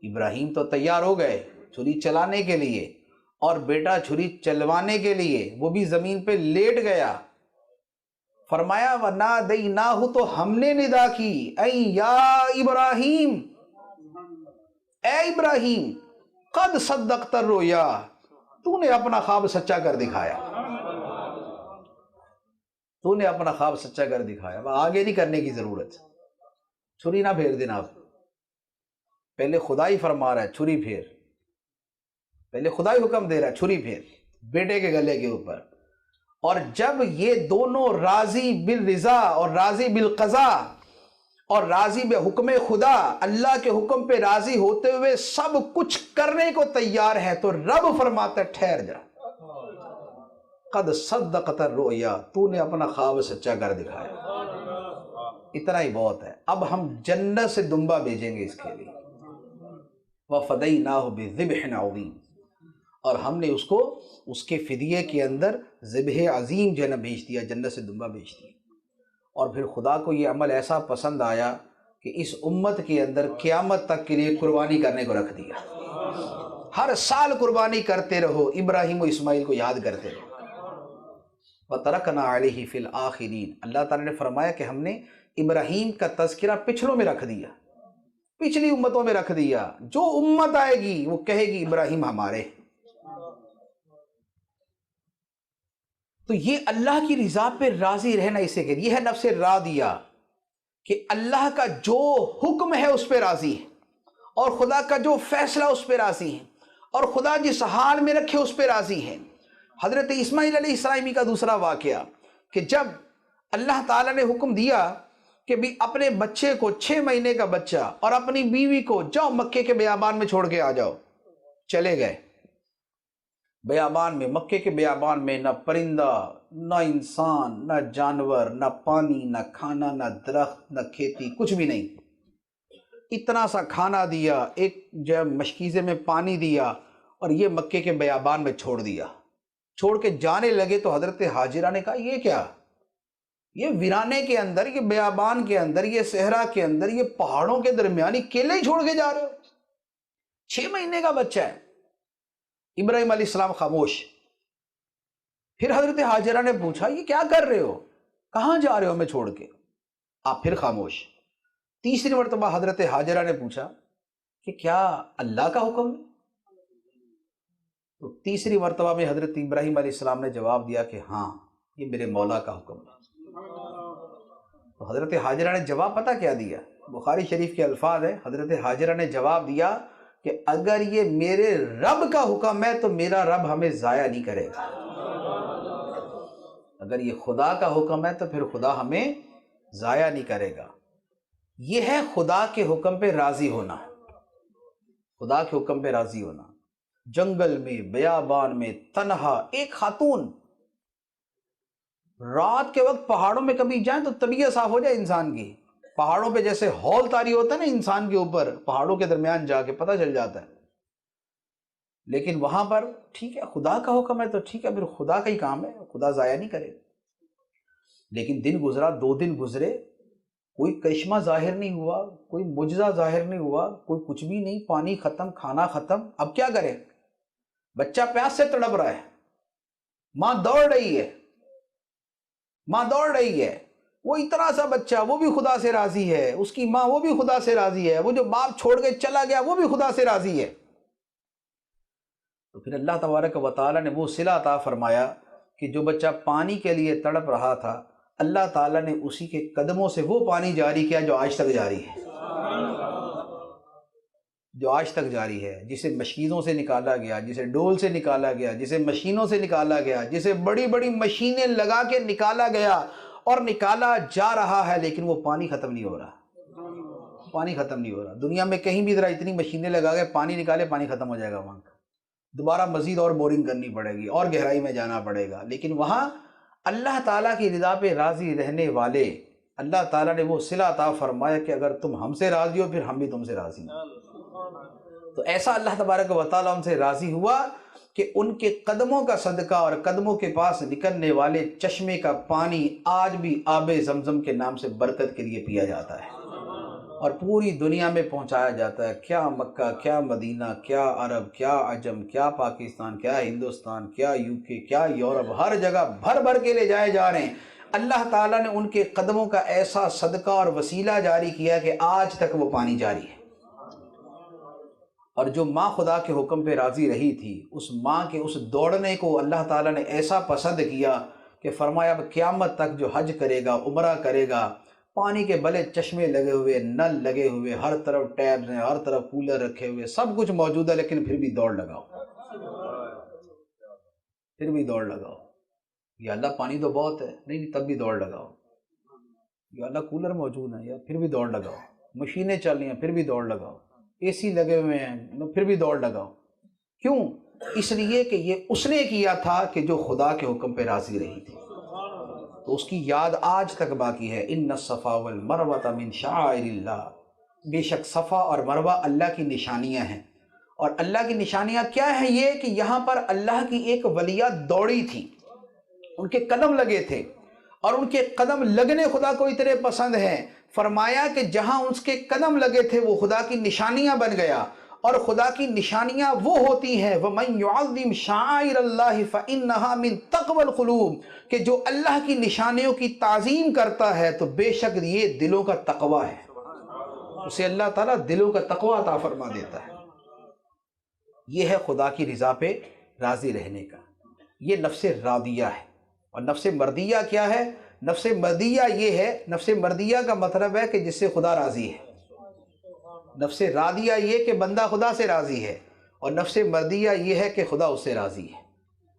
[SPEAKER 1] ابراہیم تو تیار ہو گئے چھری چلانے کے لیے، اور بیٹا چھری چلوانے کے لیے وہ بھی زمین پہ لیٹ گیا۔ فرمایا وَنَادَيْنَاهُ، تو ہم نے ندا کی، اے یا ابراہیم، اے ابراہیم، قد صدقت الرؤیا، تو نے اپنا خواب سچا کر دکھایا، تو نے اپنا خواب سچا کر دکھایا۔ آگے نہیں کرنے کی ضرورت، چھری نہ پھیر دینا، آپ پہلے خدا ہی فرما رہا ہے چھری پھیر، پہلے خدا ہی حکم دے رہا ہے چھری پھیر بیٹے کے گلے کے اوپر۔ اور جب یہ دونوں راضی بالرضا اور راضی بالقضاء اور راضی بے حکم خدا، اللہ کے حکم پہ راضی ہوتے ہوئے سب کچھ کرنے کو تیار ہے، تو رب فرماتا ہے ٹھہر جا، قد صدقت الرؤیا، تو نے اپنا خواب سچا کر دکھایا۔ اتنا ہی بہت ہے، اب ہم جنت سے دمبا بھیجیں گے اس کے لیے، وَفَدَيْنَاهُ بِذِبْحٍ عَظِيمٍ، اور ہم نے اس کو اس کے فدیے کے اندر ذبح عظیم جو ہے نا بھیج دیا، جنت سے دمبا بھیج دیا۔ اور پھر خدا کو یہ عمل ایسا پسند آیا کہ اس امت کے اندر قیامت تک کے لیے قربانی کرنے کو رکھ دیا، ہر سال قربانی کرتے رہو، ابراہیم و اسماعیل کو یاد کرتے رہو۔ وَتَرَكْنَا عَلَيْهِ فِي الْآخِرِينَ، اللہ تعالیٰ نے فرمایا کہ ہم نے ابراہیم کا تذکرہ پچھلوں میں رکھ دیا، پچھلی امتوں میں رکھ دیا، جو امت آئے گی وہ کہے گی ابراہیم ہمارے۔ تو یہ اللہ کی رضا پہ راضی رہنا، اسے کہ یہ ہے نفس راضیہ، کہ اللہ کا جو حکم ہے اس پہ راضی ہے، اور خدا کا جو فیصلہ اس پہ راضی ہے، اور خدا جس حال میں رکھے اس پہ راضی ہے۔ حضرت اسماعیل علیہ السلام کا دوسرا واقعہ، کہ جب اللہ تعالیٰ نے حکم دیا کہ بھی اپنے بچے کو 6 مہینے کا بچہ اور اپنی بیوی کو جاؤ مکے کے بیابان میں چھوڑ کے آ جاؤ، چلے گئے بیابان میں، مکے کے بیابان میں نہ پرندہ، نہ انسان، نہ جانور، نہ پانی، نہ کھانا، نہ درخت، نہ کھیتی، کچھ بھی نہیں۔ اتنا سا کھانا دیا، ایک جو مشکیزے میں پانی دیا، اور یہ مکے کے بیابان میں چھوڑ دیا۔ چھوڑ کے جانے لگے تو حضرت ہاجرہ نے کہا یہ کیا، یہ ویرانے کے اندر، یہ بیابان کے اندر، یہ صحرا کے اندر، یہ پہاڑوں کے درمیان اکیلے ہی چھوڑ کے جا رہے ہو، 6 مہینے کا بچہ ہے۔ ابراہیم علیہ السلام خاموش۔ پھر حضرت ہاجرہ نے پوچھا یہ کیا کر رہے ہو، کہاں جا رہے ہو ہمیں چھوڑ کے، آپ پھر خاموش۔ تیسری مرتبہ حضرت ہاجرہ نے پوچھا کہ کیا اللہ کا حکم ہے، تو تیسری مرتبہ میں حضرت ابراہیم علیہ السلام نے جواب دیا کہ ہاں یہ میرے مولا کا حکم ہے۔ تو حضرت ہاجرہ نے جواب پتہ کیا دیا، بخاری شریف کے الفاظ ہے، حضرت ہاجرہ نے جواب دیا کہ اگر یہ میرے رب کا حکم ہے تو میرا رب ہمیں ضائع نہیں کرے گا، اگر یہ خدا کا حکم ہے تو پھر خدا ہمیں ضائع نہیں کرے گا۔ یہ ہے خدا کے حکم پہ راضی ہونا، خدا کے حکم پہ راضی ہونا۔ جنگل میں، بیابان میں، تنہا ایک خاتون، رات کے وقت پہاڑوں میں کبھی جائیں تو طبیعت صاف ہو جائے انسان کی، پہاڑوں پہ جیسے ہول طاری ہوتا ہے نا انسان کے اوپر، پہاڑوں کے درمیان جا کے پتہ چل جاتا ہے۔ لیکن وہاں پر ٹھیک ہے خدا کا حکم ہے تو ٹھیک ہے، پھر خدا کا ہی کام ہے، خدا ضائع نہیں کرے۔ لیکن دن گزرا، 2 دن گزرے، کوئی کرشمہ ظاہر نہیں ہوا، کوئی معجزہ ظاہر نہیں ہوا، کوئی کچھ بھی نہیں، پانی ختم، کھانا ختم۔ اب کیا کرے، بچہ پیاس سے تڑپ رہا ہے، ماں دوڑ رہی ہے، ماں دوڑ رہی ہے، وہ اتنا سا بچہ، وہ بھی خدا سے راضی ہے، اس کی ماں وہ بھی خدا سے راضی ہے، وہ جو باپ چھوڑ کے چلا گیا وہ بھی خدا سے راضی ہے۔ تو پھر اللہ تبارک و تعالیٰ نے وہ صلہ عطا فرمایا کہ جو بچہ پانی کے لیے تڑپ رہا تھا، اللہ تعالیٰ نے اسی کے قدموں سے وہ پانی جاری کیا جو آج تک جاری ہے، جو آج تک جاری ہے، جسے مشکیزوں سے نکالا گیا، جسے ڈول سے نکالا گیا، جسے مشینوں سے نکالا گیا، جسے بڑی بڑی مشینیں لگا کے نکالا گیا اور نکالا جا رہا ہے، لیکن وہ پانی ختم نہیں ہو رہا، پانی ختم نہیں ہو رہا۔ دنیا میں کہیں بھی ذرا اتنی مشینیں لگا کے پانی نکالے، پانی ختم ہو جائے گا، وہاں دوبارہ مزید اور بورنگ کرنی پڑے گی اور گہرائی میں جانا پڑے گا۔ لیکن وہاں اللہ تعالیٰ کی رضا پہ راضی رہنے والے، اللہ تعالیٰ نے وہ صلہ عطا فرمایا کہ اگر تم ہم سے راضی ہو پھر ہم بھی تم سے راضی ہیں۔ تو ایسا اللہ تبارک و تعالیٰ ان سے راضی ہوا کہ ان کے قدموں کا صدقہ اور قدموں کے پاس نکلنے والے چشمے کا پانی آج بھی آب زمزم کے نام سے برکت کے لیے پیا جاتا ہے اور پوری دنیا میں پہنچایا جاتا ہے۔ کیا مکہ، کیا مدینہ، کیا عرب، کیا عجم، کیا پاکستان، کیا ہندوستان، کیا UK، کیا یورپ، ہر جگہ بھر بھر کے لے جائے جا رہے ہیں۔ اللہ تعالیٰ نے ان کے قدموں کا ایسا صدقہ اور وسیلہ جاری کیا کہ آج تک وہ پانی جاری ہے۔ اور جو ماں خدا کے حکم پہ راضی رہی تھی، اس ماں کے اس دوڑنے کو اللہ تعالیٰ نے ایسا پسند کیا کہ فرمایا اب قیامت تک جو حج کرے گا، عمرہ کرے گا، پانی کے بلے چشمے لگے ہوئے، نل لگے ہوئے، ہر طرف ٹیبز ہیں، ہر طرف کولر رکھے ہوئے، سب کچھ موجود ہے، لیکن پھر بھی دوڑ لگاؤ، پھر بھی دوڑ لگاؤ۔ یا اللہ پانی تو بہت ہے، نہیں تب بھی دوڑ لگاؤ۔ یا اللہ کولر موجود ہیں، یا پھر بھی دوڑ لگاؤ۔ مشینیں چل رہی ہیں، پھر بھی دوڑ لگاؤ۔ AC لگے ہوئے ہیں، پھر بھی دوڑ لگاؤ۔ کیوں؟ اس لیے کہ یہ اس نے کیا تھا کہ جو خدا کے حکم پہ راضی رہی تھی، تو اس کی یاد آج تک باقی ہے۔ ان الصفا والمروہ من شعائر اللہ، بے شک صفا اور مروہ اللہ کی نشانیاں ہیں۔ اور اللہ کی نشانیاں کیا ہیں؟ یہ کہ یہاں پر اللہ کی ایک ولیہ دوڑی تھی، ان کے قدم لگے تھے، اور ان کے قدم لگنے خدا کو اتنے پسند ہیں، فرمایا کہ جہاں اس کے قدم لگے تھے وہ خدا کی نشانیاں بن گیا۔ اور خدا کی نشانیاں وہ ہوتی ہیں وَمَن يُعَظِّمْ شَعَائِرَ اللَّهِ فَإِنَّهَا مِن تَقْوَى الْقُلُوبِ، کہ جو اللہ کی نشانیوں کی تعظیم کرتا ہے تو بے شک یہ دلوں کا تقوی ہے، اسے اللہ تعالیٰ دلوں کا تقوی عطا فرما دیتا ہے۔ یہ ہے خدا کی رضا پہ راضی رہنے کا، یہ نفس راضیہ ہے۔ اور نفس مردیہ کیا ہے؟ نفس مردیہ یہ ہے، نفس مردیہ کا مطلب ہے کہ جس سے خدا راضی ہے۔ نفس راضیہ یہ کہ بندہ خدا سے راضی ہے، اور نفس مردیہ یہ ہے کہ خدا اس سے راضی ہے۔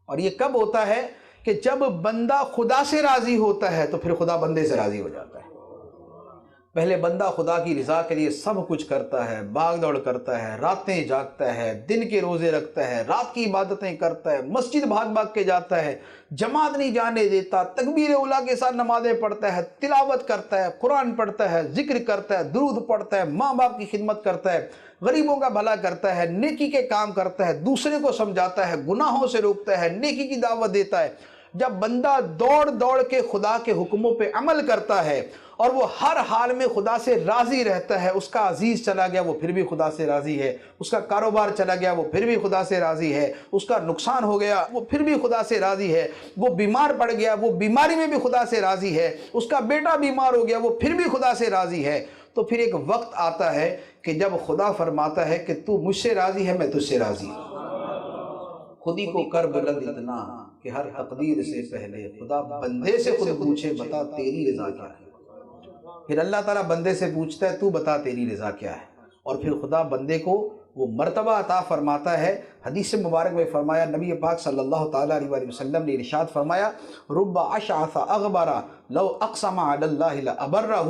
[SPEAKER 1] اور یہ کب ہوتا ہے؟ کہ جب بندہ خدا سے راضی ہوتا ہے تو پھر خدا بندے سے راضی ہو جاتا ہے۔ پہلے بندہ خدا کی رضا کے لیے سب کچھ کرتا ہے، بھاگ دوڑ کرتا ہے، راتیں جاگتا ہے، دن کے روزے رکھتا ہے، رات کی عبادتیں کرتا ہے، مسجد بھاگ بھاگ کے جاتا ہے، جماعت نہیں جانے دیتا، تکبیر اولیٰ کے ساتھ نمازیں پڑھتا ہے، تلاوت کرتا ہے، قرآن پڑھتا ہے، ذکر کرتا ہے، درود پڑھتا ہے، ماں باپ کی خدمت کرتا ہے، غریبوں کا بھلا کرتا ہے، نیکی کے کام کرتا ہے، دوسرے کو سمجھاتا ہے، گناہوں سے روکتا ہے، نیکی کی دعوت دیتا ہے۔ جب بندہ دوڑ دوڑ کے خدا کے حکموں پہ عمل کرتا ہے اور وہ ہر حال میں خدا سے راضی رہتا ہے، اس کا عزیز چلا گیا وہ پھر بھی خدا سے راضی ہے، اس کا کاروبار چلا گیا وہ پھر بھی خدا سے راضی ہے، اس کا نقصان ہو گیا وہ پھر بھی خدا سے راضی ہے، وہ بیمار پڑ گیا وہ بیماری میں بھی خدا سے راضی ہے، اس کا بیٹا بیمار ہو گیا وہ پھر بھی خدا سے راضی ہے۔ تو پھر ایک وقت آتا ہے کہ جب خدا فرماتا ہے کہ تو مجھ سے راضی ہے، میں تجھ سے راضی ہوں۔ خودی کو کر بلند اتنا کہ ہر تقدیر سے پہلے خدا بندے سے خود پوچھے بتا تیری رضا کیا ہے۔ پھر اللہ تعالیٰ بندے سے پوچھتا ہے تو بتا تیری رضا کیا ہے، اور پھر خدا بندے کو وہ مرتبہ عطا فرماتا ہے۔ حدیث مبارک میں فرمایا، نبی پاک صلی اللہ تعالیٰ علیہ وسلم نے ارشاد فرمایا، رب اشعث اغبر لو اقسم علی اللہ لابرہ،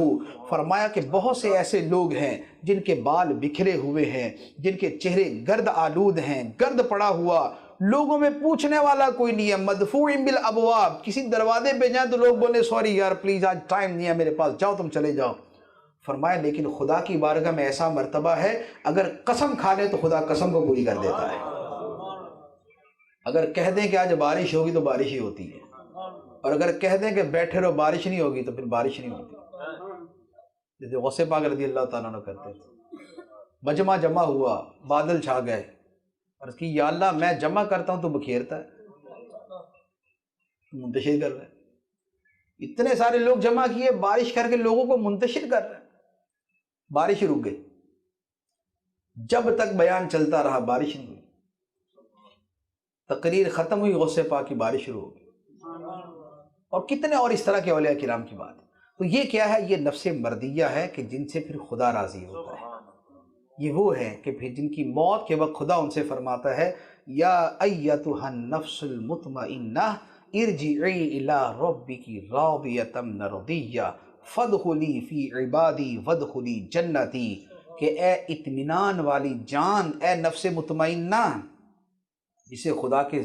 [SPEAKER 1] فرمایا کہ بہت سے ایسے لوگ ہیں جن کے بال بکھرے ہوئے ہیں، جن کے چہرے گرد آلود ہیں، گرد پڑا ہوا، لوگوں میں پوچھنے والا کوئی نہیں ہے، مدفوع بالابواب، کسی دروازے پہ جائیں تو لوگ بولے سوری یار پلیز آج ٹائم نہیں ہے میرے پاس، جاؤ تم چلے جاؤ۔ فرمایا لیکن خدا کی بارگاہ میں ایسا مرتبہ ہے، اگر قسم کھا لے تو خدا قسم کو پوری کر دیتا ہے۔ اگر کہہ دیں کہ آج بارش ہوگی تو بارش ہی ہوتی ہے، اور اگر کہہ دیں کہ بیٹھے رہو بارش نہیں ہوگی تو پھر بارش نہیں ہوتی، جیسے غوث پاک رضی اللہ تعالیٰ عنہ کرتے تھے۔ مجمع جمع ہوا، بادل چھا گئے، اور اس کی یا اللہ میں جمع کرتا ہوں تو بکھیرتا ہے، منتشر کر رہا ہے۔ اتنے سارے لوگ جمع کیے، بارش کر کے لوگوں کو منتشر کر رہے ہیں، بارش رک گئی۔ جب تک بیان چلتا رہا بارش نہیں ہوئی، تقریر ختم ہوئی، غوث پاک کی بارش شروع ہو گئی، اور کتنے اور اس طرح کے اولیاء کرام کی بات ہے۔ تو یہ کیا ہے؟ یہ نفس مردیہ ہے کہ جن سے پھر خدا راضی ہوتا ہے۔ یہ وہ ہے کہ پھر جن کی موت کے وقت خدا ان سے فرماتا ہے، یا ایتھا النفس المطمئنہ ارجعی الی ربک راضیۃ مرضیہ فادخلی فی عبادی وادخلی جنتی، کہ اے اطمینان والی جان، اے نفس مطمئنہ جسے خدا کے